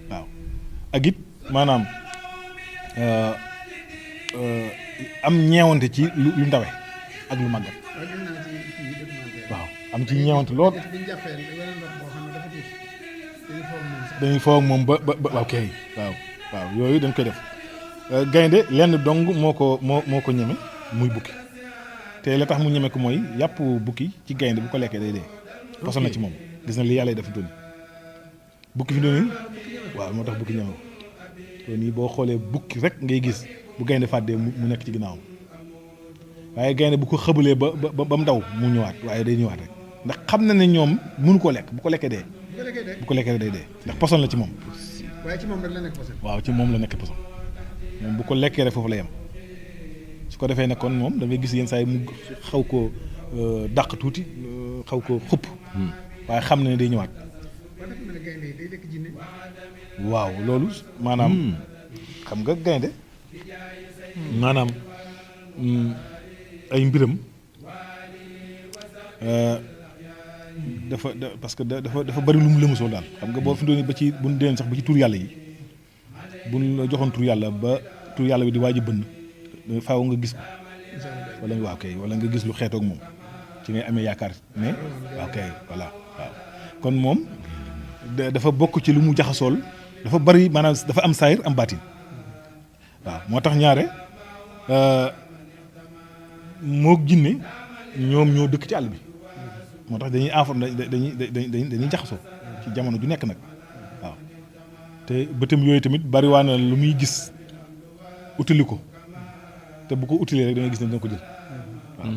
waaw ak it maanaam am ñeewante ci lu ndawe ak lu màggat waaye gis naa ci kii documentaire. waaw am ci ñeewante lool bu ñu jàppee weneen ndox boo xam ne dafa tuuti dañuy foog moom sax. dañuy foog moom ba ok waaw yooyu dañ koy def gaynde lenn dong moo ko ñeme muy bukki te la tax mu ñeme ko mooy yàpp bukki ci gaynde bu ko lekkee day dee poson na ci moom gis na li yàlla def doon bukki fi doon waaw moo tax bukki ñeme ko te nii boo xoolee bukki rek ngay gis bu gaynde fàddee mu nekk ci ginnaawam waaye gaynde bu ko xëbalee ba mu daw mu ñëwaat waaye day ñëwaat rek ndax xam na ne ñoom mënu koo lekk bu ko lekkee dee bu ko lekkee day dee ndax poson la ci moom waaye ci moom rek la nekk poson. waaw ci moom la nekk poson moom bu ko lekkee rek foofu la yem su ko defee ne kon moom da ngay gis yenn saa yi mu xaw ko dàq tuuti xaw ko xupp waaye xam na ne day ñëwaat waaye dafa mel ne gaynde yi day lekk jinne. waaw loolu maanaam xam nga gaynde maanaam ay mbiram parce que dafa bari lu mu lëmasoo daal xam nga boo fi doon ba ci bu ñu deen sax ba ci tur yàlla yi bu ñu la joxoon tur yàlla ba tur yàlla bi di waaj a bënn faaw nga gis ko wala waaw kay wala nga gis lu xeetoog moom ci ngay amee yaakaar ne waaw kay voilà waaw kon moom dafa bokk ci lu mu jaxasool dafa bari maanaam dafa am saayir am baatin waaw moo tax ñaare moog jinne ñoom ñoo dëkk ci àll bi moo tax dañuy dañuy jaxasoo ci jamono ju nekk nag waaw te bëtam yooyu tamit bari waa na lu muy gis utili ko te bu ko utilee rek da nga gis ne dina ko jël waaw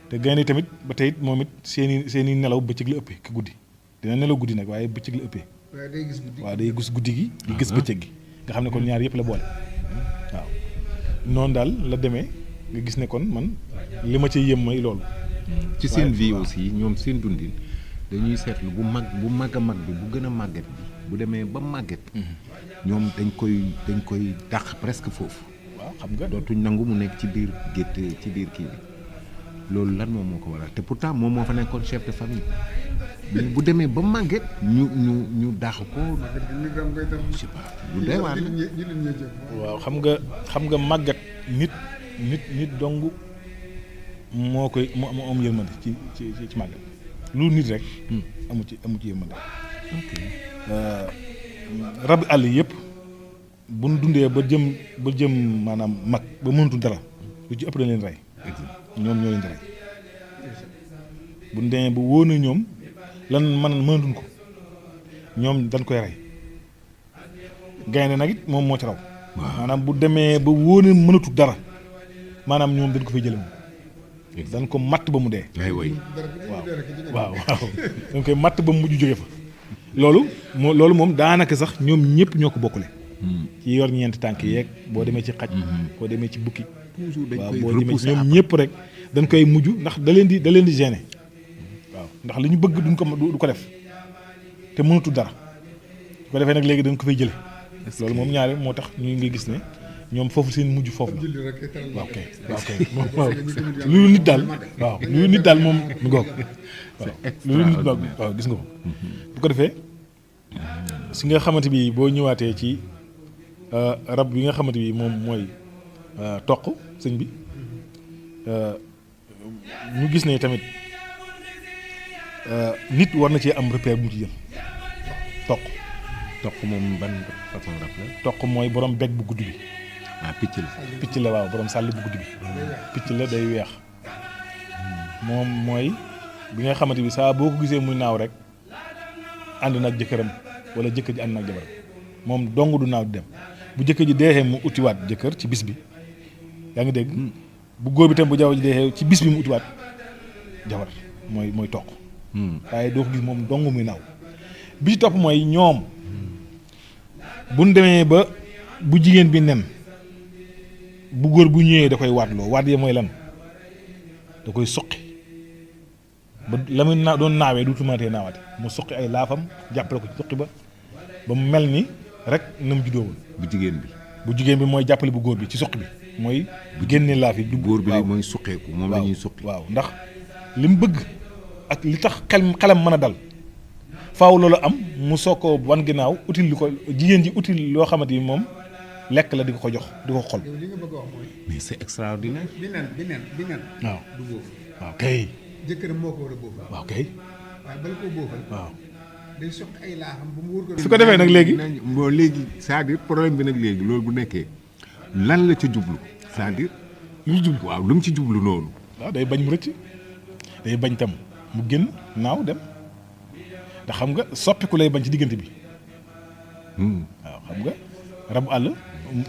te gaynde tamit ba tey it moom it seeni nelaw bëccëg la ëppee ki guddi dina nelaw guddi nag waaye bëccëg la ëppee waaye day gis guddi. waaw day gis guddi gi di gis bëccëg gi nga xam ne kon ñaar yëpp la boole waaw noonu daal la demee nga gis ne kon man li ma ci yëm mooy loolu ci seen vie aussi ñoom seen dundin dañuy seetlu bu mag a mag bi bu gën a màgget bi bu demee ba màgget ñoom dañ koy dàq presque foofu waaw xam nga dootuñ nangu mu nekk ci biir gétt ci biir kii bi loolu lan moom moo ko waral te pourtant moom moo fa nekkoon chef de famille mais bu demee ba màgget ñu dàq ko je sais pas lu doy waar waaw xam nga màggat nit dong moo am yërmande ci màggat lu nit rek amu ci yërmande rab àll yëpp bu ñu dundee ba jëm maanaam mag ba mënatu dara lu ci ëpp dañ leen rey ñoom ñoo leen di rey bu ñu demee ba wóor na ñoom lan mënatuñ ko ñoom dañ koy rey gaynde nag it moom moo ci raw maanaam bu demee ba wóor na mënatu dara maanaam ñoom dañ ko fay jële moom dañ ko matt ba mu dee waaw dañ koy matt ba mu mujj jóge fa loolu moom daanaka sax ñoom ñëpp ñoo ko bokkule ci yor ñeenti tànk yeeg boo demee ci xaj boo demee ci bukki waaw boo demee ci ñoom ñëpp rek dañ koy mujj ndax da leen di gêner waaw ndax li ñu bëgg du ko def te mënatu dara bu ko defee nag léegi dañ ko fay jële loolu moom ñaare moo tax ñu ngi gis ne ñoom foofu seen mujj foofu la waaw kay waaw lu nit daal moom mu ngoog waaw lu nit daal waaw gis nga ko bu ko defee si nga xamante bi boo ñëwaatee ci rab bi nga xamante bi moom mooy toq sëñ bi ñu gis ne tamit nit war na cee am repère bu mu ci jël toq moom ban façon rab la toq mooy borom beg bu gudd bi picc la waaw borom sàll bu gudd bi picc la day weex moom mooy bi nga xamante bi saa boo ko gisee muy naaw rek ànd na ak jëkkëram wala jëkkër ji ànd na ak jabaram moom dong du naaw di dem bu jëkkër ji deexee mu utiwaat jëkkër ci bis bi yaa ngi dégg bu góor bi tam bu jabar ji deexee ci bis bi mu utiwaat jabar mooy toq waaye doo ko gis moom dong muy naaw bi ci topp mooy ñoom buñ demee ba bu jigéen bi nen bu góor bu ñëwee da koy waatloo waat yee mooy lan da koy suqi ba la muy doon naawee du tumatee naawaate mu suqi ay laafam jàppale ko ci suqi ba mu mel ni rek na mu juddoo woon bu jigéen bi mooy jàppale bu góor bi ci suqi bi mooy génne laaf yi du góor bi mooy suqeeku moom la ñuy suqi waaw ndax li mu bëgg ak li tax xelam mën a dal faaw loolu am mu soog ko wan ginnaaw utile li ko jigéen ji utile loo xamante ni moom lekk la di ko jox di ko xol. yow li nga bëgg a wax mooy. mais c'est extraordinaire. bi nen. waaw du boofu. waaw kay. jëkkëram moo ko war a boofal. waaw kay. waaye bala koo boofal. waaw. day sotti ay laaxam ba mu wóor ko. su ko defee nag léegi. bon léegi c'est-à-dire problème bi nag léegi loolu bu nekkee lan la ca jublu c'est-à-dire lu ñu jublu waaw lu mu ci jublu noonu. waaw day bañ mu rëcc day bañ tam mu génn naaw dem ndax xam nga soppiku lay bañ ci diggante bi. waaw xam nga rabu àll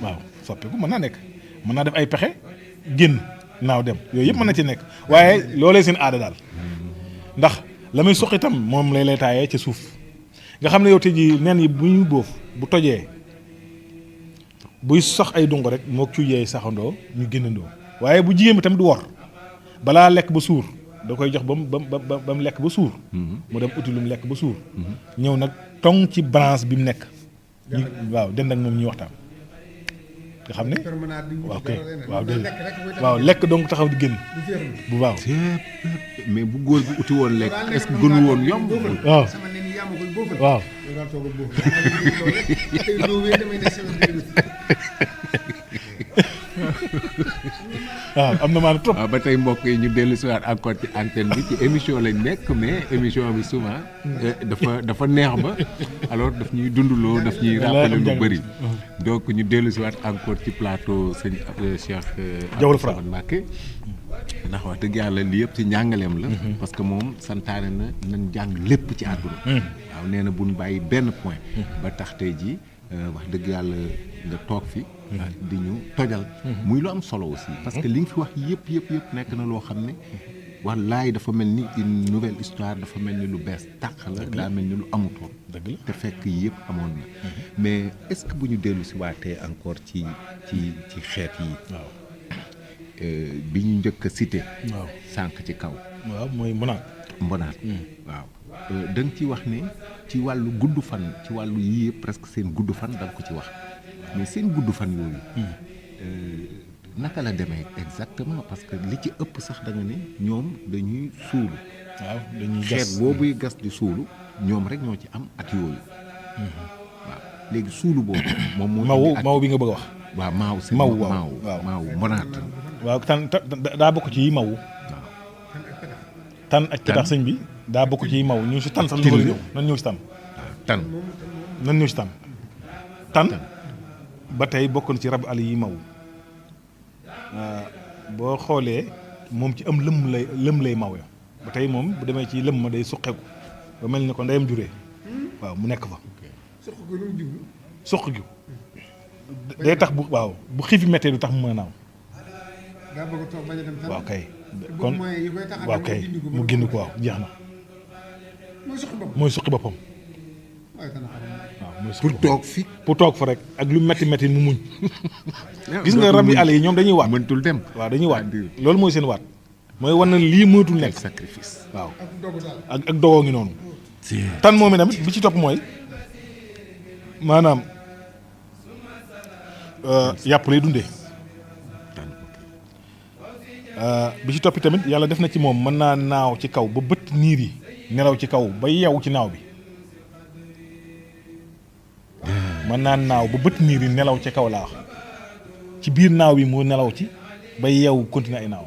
waaw soppiku mën naa nekk mën naa def ay pexe génn naaw dem yooyu yëpp mën na ci nekk waaye loolee seen aada daal ndax la muy suq itam moom lay taayee ca suuf nga xam ne yow tey jii nen yi bu ñu boof bu tojee buy sax ay dungo rek moo cuujee saxandoo ñu génnandoo waaye bu jigéen bi tamit du wor balaa lekk ba suur da koy jox ba mu lekk ba suur. mu dem uti lu mu lekk ba suur. ñëw nag tong ci branche bi mu nekk. waaw dend ak moom ñuy waxtaan. nga xam ne waaw kay waaw dégg waaw lekk donc taxaw di génn. bu baax. mais bu góor bi uti woon lekk est-ce que gënu woon yomb. waaw waaw. waaw am na maanaam trop. waaw ba tey mbokk yi ñu dellu si waat encore ci antenne bi ci émission lañ nekk mais émission bi souvent dafa neex ba alors daf ñuy dundaloo daf ñuy rappeler lu bëri. donc ñu dellu si waat encore ci plateau sëñ Cheikh Diawara Fra Mbacké ndax wax dëgg yàlla lii yëpp ci njàngaleem la. parce que moom santaane na nañ jàng lépp ci àdduna. waaw nee na buñ bàyyi benn point. ba tax tey jii wax dëgg yàlla nga toog fi. di ñu tojal. muy lu am solo aussi. parce que li nga fi wax yëpp nekk na loo xam ne. wallaay dafa mel ni une nouvelle histoire dafa mel ni lu bees tàq la. daa mel ni lu amutoon. dëgg la te fekk yëpp amoon na. mais est-ce que bu ñu dellu si waatee encore ci xeet yi. waaw. bi ñu njëkk a cité. waaw sànq ci kaw. waaw mooy mbonaat. waaw da nga ci wax ne ci wàllu gudd fan ci wàllu yii yëpp presque seen gudd fan da nga ko ci wax mais seen gudd fan yooyu. naka la demee exactement parce que li ci ëpp sax da nga ne ñoom dañuy suulu. waaw dañuy gas xeet boobuy gas di suulu ñoom rek ñoo ci am at yooyu. waaw léegi suulu boobu. moom moo maw bi nga bëgg a wax. waaw maaw si maw maaw mbonaat. waaw tan daa bokk ci maw. waaw tan ak petax sëñ bi daa bokk ci maw ñu si tan sax ñu ñëw nan ñëw si tan. tan nan ñëw si tan. tan ba tey bokk na ci rab àll yi maw boo xoolee moom ci am lëm lay maw ya ba tey moom bu demee ci lëm ma day suqeeku ba mel ni ko ndeyam juree waaw mu nekk fa. suq gi day tax bu waaw bu xiif méttee du tax mu mën a naaw. waaw kay kon waaw kay mu génn ko waaw jeex na. mooy suqi boppam. waaw mooy suqi boppam pour toog fa rek ak lu métti mu muñ. gis nga rab yi àll yi ñoom dañuy waat. mëntul dem waaw dañuy waat loolu mooy seen waat. mooy wan na lii mënatul nekk sacrifice. waaw ak dogoo ngi noonu. tan moom tamit bi ci topp mooy maanaam yàpp lay dundee. bi ci toppi tamit yàlla def na ci moom mën naa naaw ci kaw ba bët niir yi nelaw ci kaw ba yeewu ci naaw bi. mën naa naaw ba bët niir yi nelaw ci kaw laa wax ci biir naaw bi mu nelaw ci ba yeewu continuer ay naaw.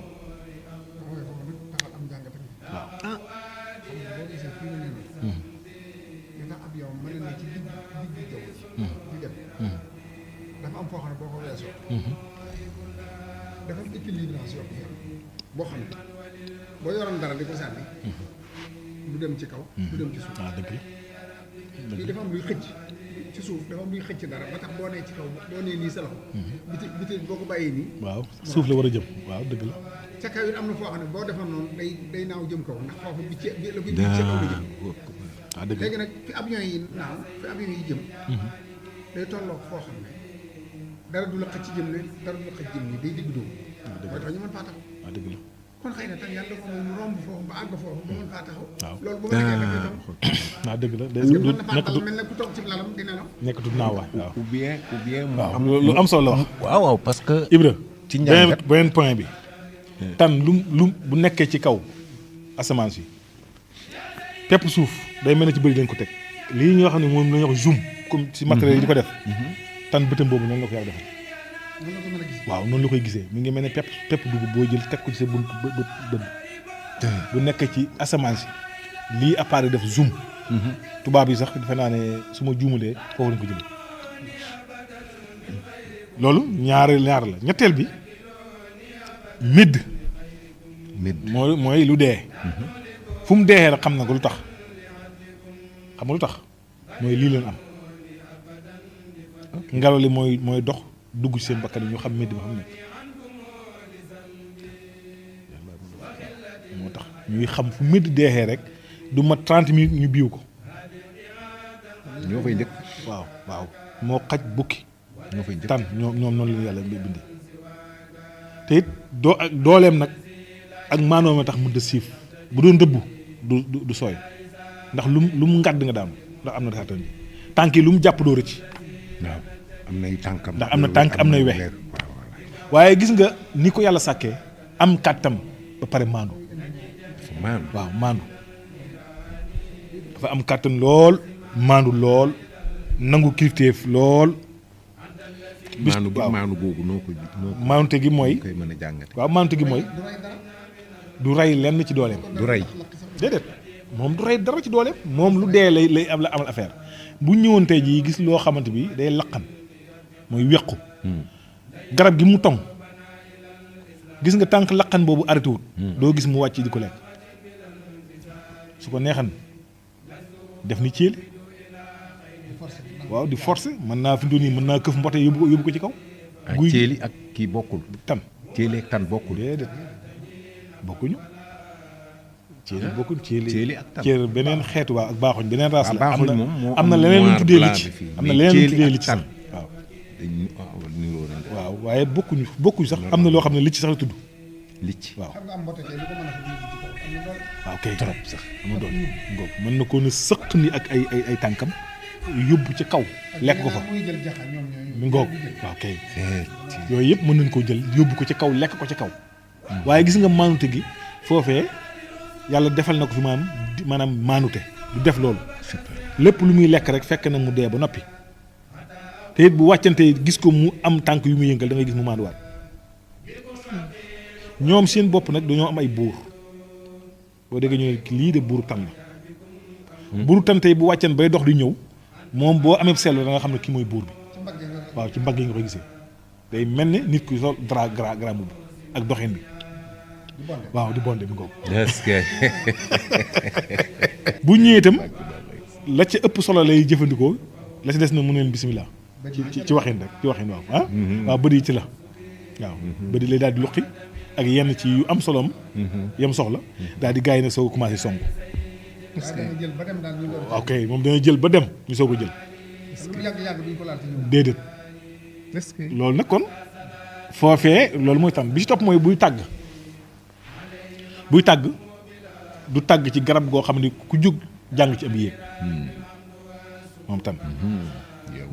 dafa am équilibrage yoo xam boo xam ne boo yoroon dara di ko sànni du dem ci kaw du dem ci suuf. waaw dëgg la fii dafa am luy xëcc ci suuf dafa am luy xëcc dara ba tax boo nee ci kaw boo nee nii sa loxo biti boo ko bàyyee nii waaw suuf la war a jëm waaw dëgg la ca kaw it am na foo xam ne boo defoon noonu day naaw jëm kaw ndax foofu bi la ko ci kaw la jëm. waaw dëgg la léegi nag fi avion yi naaw fi avion yi jëm day tolloog foo xam ne dara du la xëcc jëm ne dara du la xëcc jëm ni day digg dóomu. mooy tax ñu mën faa taxaw. waaw dëgg la kon xëy na tam yàlla dafa moom romb foofu ba àgg foofu ba mën faa taxaw. waaw loolu bu ma nekkee dafay tam. waaw dëgg la parce que mën na faa mel ne ku toog ci lalam dina la. nekkatut naaw waay waaw. ou bien waaw lu am solo la wax. waaw parce que. Ibra ci njàngat beneen point bi. tan lu bu nekkee ci kaw asamaan si pepp suuf day mel ne ci bëri dañ ko teg lii ñoo xam ne moom la ñuy wax zoom comme si matériel yi di ko def. tan bëtam boobu noonu la ko yàlla defal waaw noonu la koy gisee mi ngi mel ne pepp dugub boo jël teg ko ci sa bunt bët bu nekk ci asamaan si lii appareil def zoom tubaab yi sax defe naa ne su ma juumalee foofu lañ ko jëlee loolu ñaar la ñetteel bi médd mooy lu dee fu mu deexee rek xam na ko lu tax xam nga lu tax mooy lii leen am ngelaw li mooy dox dugg ci seen bakkan yi ñu xam médd ba xam nekk moo tax ñuy xam fu médd deexee rek du mat 30 minutes ñu biiw ko ñoo fay njëkk waaw moo xaj bukki ñoo fay njëkk tan ñoom noonu la yàlla bindee te it dooleem nag ak maanoom a tax mu de siif bu doon dëbbu du sooy ndax lu mu ngàdd nga daanu ndax am na daxatan bi tànk yi lu mu jàpp doo rëcc waaw am nay tànkam ndax am na tànk am nay wex waaye gis nga ni ko yàlla sàkkee am kàttan ba pare maandu waaw maandu dafa am kàttan lool maandu lool nangu kilifteef lool maandu googu noo ko maanute gi mooy koy mën a jàngate waaw maanute gi mooy du rey lenn ci dooleem du rey déedéet moom du rey dara ci dooleem moom lu dee lay am la amal affaire bu ñëwoon tey jii gis loo xamante bi day laqan mooy wequ garab gi mu tong gis nga tànk laqan boobu arrêté wut doo gis mu wàcc di ko lekk su ko neexan def ni céeli waaw di forcer mën naa fi nii mën naa këf mbote yóbbu ko ci kaw guy céeli ak kii bokkul tan céeli ak tan bokkul déedéet bokkuñu céeli bokkuñ céeli ak tan céeli beneen xeetu waaw ak baaxoñ beneen raas la am na leneen lu ñu tuddee licc am na leneen lu ñu tuddee licc waaw waaw waaye bokkuñu sax am na loo xam ne licc sax la tudd licc waaw waaw kay trop sax ama doon ngoog mën na koo ne sëq ni ak ay tànkam yóbbu ci kaw lekk ko fa mi ngoog waaw kay yooyu yëpp mën nañ koo jël yóbbu ko ci kaw lekk ko ci kaw waaye gis nga maanute gi foofee yàlla defal na ko fi maanaam maanute du def loolu lépp lu muy lekk rek fekk na mu dee ba noppi te it bu wàccante gis ko mu am tànk yu muy yëngal da ngay gis mu maanduwaat ñoom seen bopp nag dañoo am ay buur boo déggee ñu ne lii de buuru tan la buuru tan tey bu wàccan bay dox di ñëw moom boo amee seetlu da nga xam ne kii mooy buur bi waaw ci mbagg yi nga koy gisee day mel ne nit ku sol dra gra bu ak doxin bi waaw di bonde bi ngoog bu ñëwee itam la ca ëpp solo lay jëfandikoo la ci des na mu neen bismillah ci waxin rek ci waxin waaw waaw bëri ci la waaw bëri lay daal di luqi ak yenn ci yu am solom yam soxla daal di gars yi nag soo ko commencé song ok moom dana jël ba dem ñu soog a jël déedéet loolu nag kon foofee loolu mooy tànn bi ci topp mooy buy tàgg du tàgg ci garab goo xam ne ku jóg jàng ci am yéeg moom tam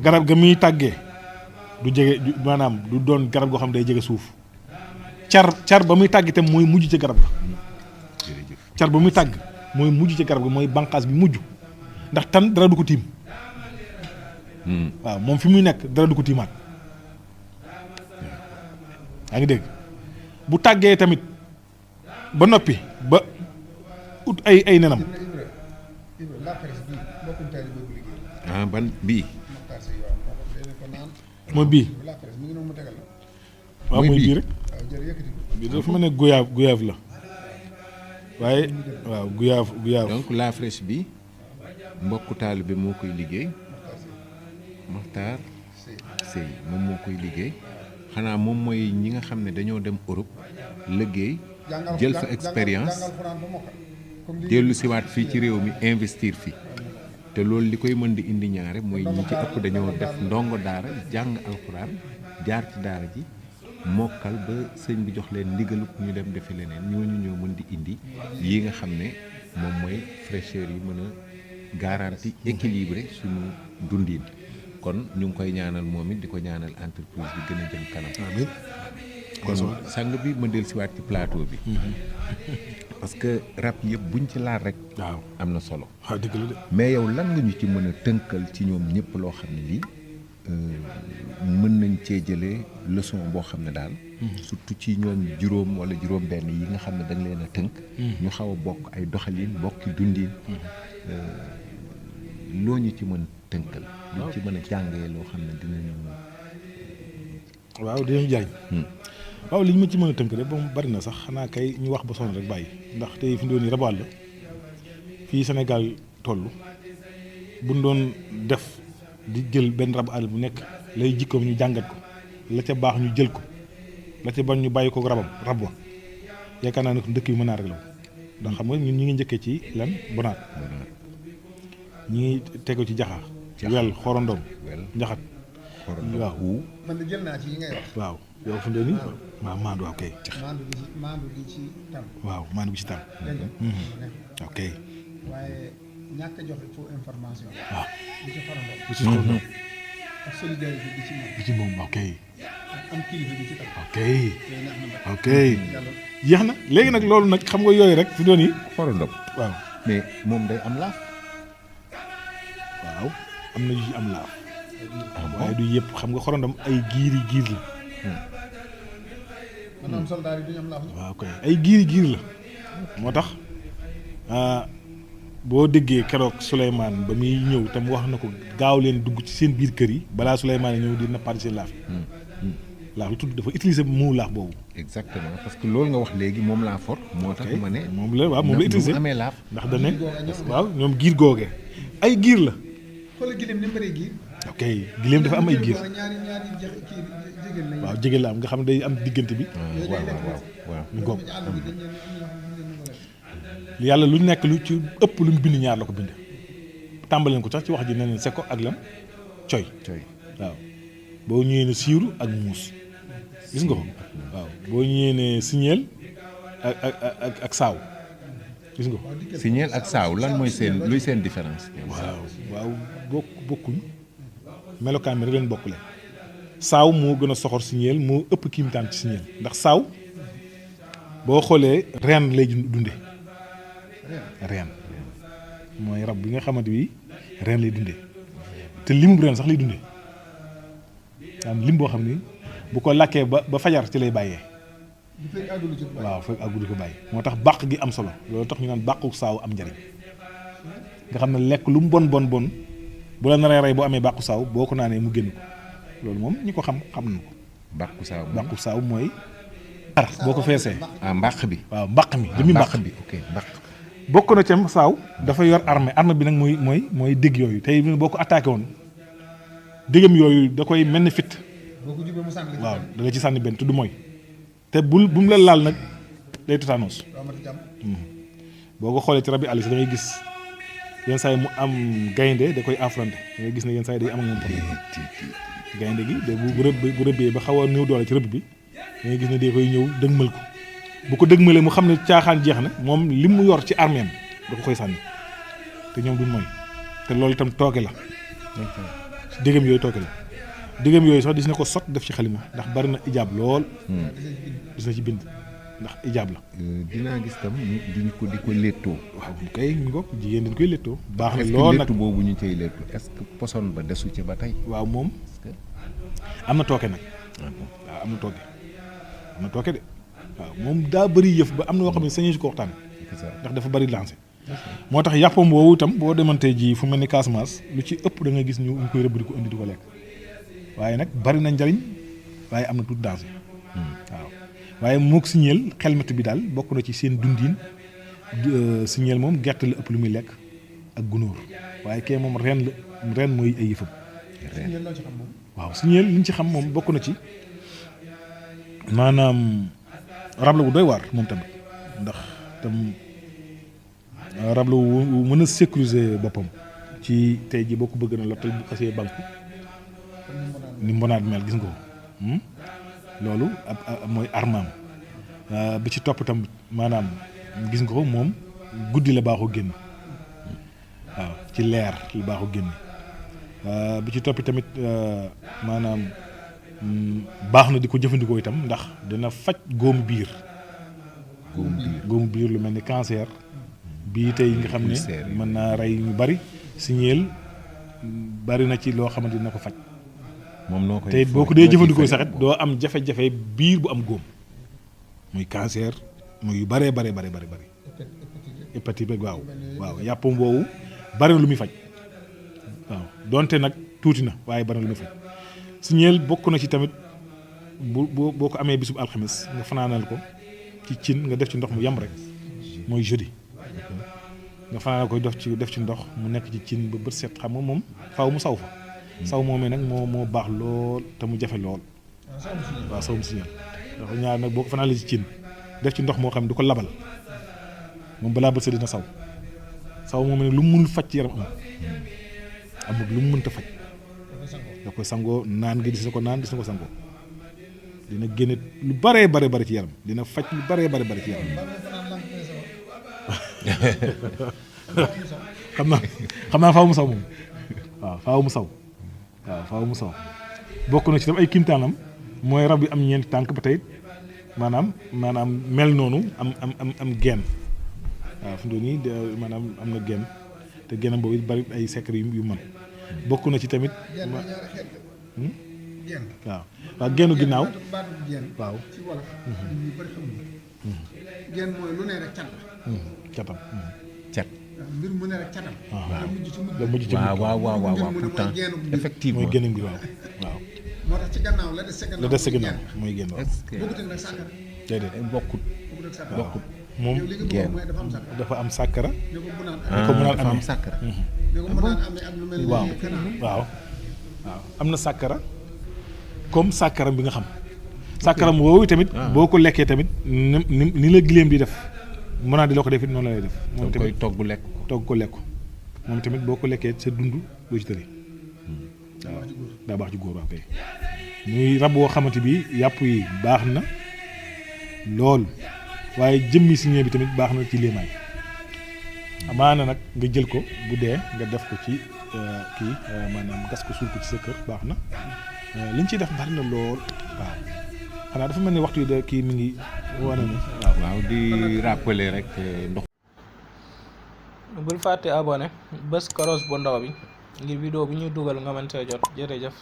garab ga muy tàggee du jege maanaam du doon garab goo xam ne day jege suuf car ba muy tàgg itam mooy mujj ci garab ga car ba muy tàgg mooy mujj ci garab ga mooy bànqaas bi mujj ndax tan dara du ko tiim waaw moom fi muy nekk dara du ko tiimaat yaa ngi dégg bu tàggee tamit ba noppi ba ut ay nenam ban bii mooy bii waaw mooy bii rek bii dafa mel ne guyaaf la waaye waaw guyaaf donc la fraîche bi mbokku taal bi moo koy liggéey Maxtaar Sey moom moo koy liggéey xanaa moom mooy ñi nga xam ne dañoo dem Europe liggéey jël fa expérience dellu siwaat fii ci réew mi investir fi te loolu li koy mën di indi ñaare mooy ñi ci ëpp dañoo def ndongo daara jàng alxuraan jaar ci daara ji mokkal ba sëñ bi jox leen ndigalu ñu dem defi leneen ñooñu ñoo mën di indi yi nga xam ne moom mooy fraîcheur yi mën a garantie équilibré suñu dundin kon ñu ngi koy ñaanal moom it di ko ñaanal entreprise bi gën a jëm kanam. kon sang bi ma dellusiwaat ci plateau bi. parce que rab yëpp buñ ci laal rek. waaw am na solo. waaw dëgg la de. mais yow lan nga ñu ci mën a tënkal ci ñoom ñëpp loo xam ne lii mën nañ cee jëlee leçon boo xam ne daal surtout ci ñoom juróom wala juróom benn yi nga xam ne dañ leen a tënk ñu xaw a bokk ay doxalin bokki dundin loo ñu ci mën tënkal luñ ci mën a jàngee loo xam ne dinañu waaw dinañu jariñ waaw li ñu ma ci mën a tënk rek ba mu bari na sax xanaa kay ñu wax ba sonn rek bàyyi ndax tey fi mu doon nii rabu àll fii Sénégal toll buñ doon def di jël benn rabu àll bu nekk lay jikkoom ñu jàngat ko la ca baax ñu jël ko la ca bañ ñu bàyyi ko rab wa yaakaar naa ne dëkk bi mën naa rek la ndax xam nga ñun ñi ngi njëkkee ci lan bonaat ñi ngi tegu ci jaxaa wel xorondom njaxat waaw man de jël naa ci yi ngay wax. waaw yow fu ndee nii waaw maandu waaw kay maandu gi ci tam. waaw maandu gi ci tam ok waaye ñàkk a joxe faux information. waaw bi ci xorondom bu ci xorondom ak solidarité bi ci moom. bi ci moom ok am kilifa bi ci tam. ok ok jeex na léegi nag loolu nag xam nga yooyu rek fi doon yi xorondom waaw mais moom day am laaf waaw am na yu ci am laaf waaye du yëpp xam nga xorondom ay giir la maanaam soldat yi du ñu am laaf. waaw kay ay giir la moo tax boo déggee keroog Souleymane ba muy ñëw tam wax na ko gaaw leen dugg ci seen biir kër yi balaa Souleymane ñëw di nappaat seen laaf yi laaf yi tudd dafa utiliser mu laaf boobu exactement parce que loolu nga wax léegi moom laa for moo tax ma ne moom la waaw moom la utiliser amee laaf ndax da ne waaw ñoom giir googe ay giir la xoolal gileem ni mu bëree giir. ok gileem dafa am ay giir ñaari jigéen lañu. waaw jege la am nga xam ne day am diggante bi waaw ñu goog yàlla lu nekk lu ci ëpp lu mu bind ñaar la ko bind tàmbaleen ko sax ci wax ji ne leen seko ak lam coy waaw boo ñëwee ne siiru ak muus gis nga ko waaw boo ñëwee ne signeel ak saaw gis nga ko signeel ak saaw lan mooy seen luy seen différence waaw bokkuñ melokaan mi rek leen bokkule saaw moo gën a soxor signeel moo ëpp kiimtaan ci signeel ndax saaw boo xoolee reen lay dunde reen mooy rab bi nga xamante bi reen lay dundee te limu reen sax lay dundee am lim boo xam ni bu ko lakkee ba fajar ci lay bàyyee waaw fekk àggul ko bàyyi moo tax bàq gi am solo loolu tax ñu naan bàqu saaw am njariñ nga xam ne lekk lu mu bon bu la naree rey boo amee bàqu saaw boo ko naanee mu génn ko loolu moom ñi ko xam nañ ko bàqu saaw mooy ar boo ko feesee mbàq bi waaw mbàq mi jëmi mbàq bi ok mbàq bokk na cam saaw dafa yor arme bi nag mooy dégg yooyu tey boo ko attaqué woon déggam yooyu da koy mel ni fit waaw da la ci sànni benn te du mooy te bu mu la laal nag day tétanos boo ko xoolee ci rabi àll si da ngay gis yenn saa yi mu am gaynde da koy affronté da ngay gis ne yenn saa yi day am ak moom problème gaynde gi de bu rëbbee ba xaw a néew doole ci rëbb bi da ngay gis ne day koy ñëw dëgmal ko bu ko dëgmalee mu xam ne caaxaan jeex na moom li mu yor ci armeem da ko koy sànni te ñoom duñ mooy te loolu itam tooke la déggam yooyu tooke la déggam yooyu sax dis na ko sot def ci xalima ndax bari na ijaab lool dis na ci bind ndax ijaab la dinaa gis tam duñ ko di ko léttoo waaw kay ñu ko jigéen dañ koy léttoo baax na est-ce lool que nag léttu boobu ñu cay léttu est-ce que poson ba desu ci ba tey waaw moom am na tooke nag waaw am na tooke de waaw moom daa bëri yëf ba am na yoo xam ne sañu si ko waxtaan ndax dafa bëri lancé moo tax yàppam woowu itam boo demantee ji fu mel ni Casamance lu ci ëpp da nga gis ñu koy rëbb di ko indi di ko lekk waaye nag bari na njariñ waaye am na tuuti danger waaw waaye mook signeel xelmat bi daal bokk na ci seen dundin signeel moom gerte la ëpp lu muy lekk ak gunóor waaye kee moom ren mooy ay yëfam waaw signeel li ñu ci xam moom bokk na ci maanaam rab la bu doy waar moom tamit ndax tam rab la wu mën a sécuriser boppam ci tey ji boo ko bëgg na lottal bu xasee banku ni mbonaat mel gis nga ko loolu ab mooy armaam bi ci topp tam maanaam gis nga ko moom guddi la baaxoo génn waaw ci leer la baaxoo génn bi ci toppi tamit maanaam baax na di ko jëfandikoo itam ndax dina faj góomu biir lu mel ni cancer bii tey nga xam ne mën naa rey ñu bari signeel bari na ci loo xamante dina ko faj moom noo koy te it boo ko dee jëfandikoo sax it doo am jafe-jafe biir bu am góom muy cancer muy yu bëree bare hépatite rek waaw yàppam boobu bari na lu muy faj waaw donte nag tuuti na waaye bari na lu muy faj signeel bokk na ci tamit boo ko amee bisub alxames nga fanaanal ko ci cin nga def ci ndox mu yam rek mooy jeudi nga fanaanal ko def ci ndox mu nekk ci cin ba bët set xam nga moom faaw mu saw fa saw moomee nag moo baax lool te mu jafe lool waaw saw mu signeel ndax ñaar nag boo ko fanaanal ci cin def ci ndox moo xam ne du ko labal moom balaa bët set dina saw moomee nag lu mu mënul faj ci yaram amul lu mu mënta faj da koy sangoo naan gi dis na ko naan dis na ko sangoo dina génne lu bare ci yaram dina faj lu bare ci yaram xam naa faaw mu saw moom waaw faaw mu saw bokk na ci tam ay kimtaanam mooy rab yi am ñeenti tànk ba tey maanaam mel noonu am genn waaw fi mu toll nii maanaam am na genn te gennam boobu it bari ay secret yu mën bokk na ci tamit waaw gennu ginnaaw waaw genn mooy lu ne rek cat la catam cat mbir mu ne rek catam la mujj ci waaw pourtant effectivement mooy génnam gi waaw moo tax ci gannaaw la des sa gannaaw mooy génn waaw bokkut nag sàkkara déedéet bokkut moom dafa am sàkkara ne ko bu naan ko mu naan dafa am amee sàkkara ne ko mu naan amee ak lu mel ni waaw am na sàkkara comme sàkkaram bi nga xam sàkkaram woowu tamit boo ko lekkee tamit ni la gileem di def mu naan di la ko def it noonu la lay def moom tamit koy togg ko lekk moom tamit boo ko lekkee sa dund doo ci tëri waaw daa baax ci góor waaw kay muy rab woo xamante bi yàpp yi baax na lool waaye jëmmi signée bi tamit baax na ci léemaay amaana nag nga jël ko bu dee nga def ko ci kii maanaam gas ko suul ko ci sa kër baax na liñ ciy def bari na lool waaw xanaa dafa mel ni waxtu yi de kii mi ngi wane ne waaw di rappeler rek ndox bul fàtte abonné bës cloche bu ndaw bi ngir vidéo bi ñuy dugal nga mën see jot jërëjëf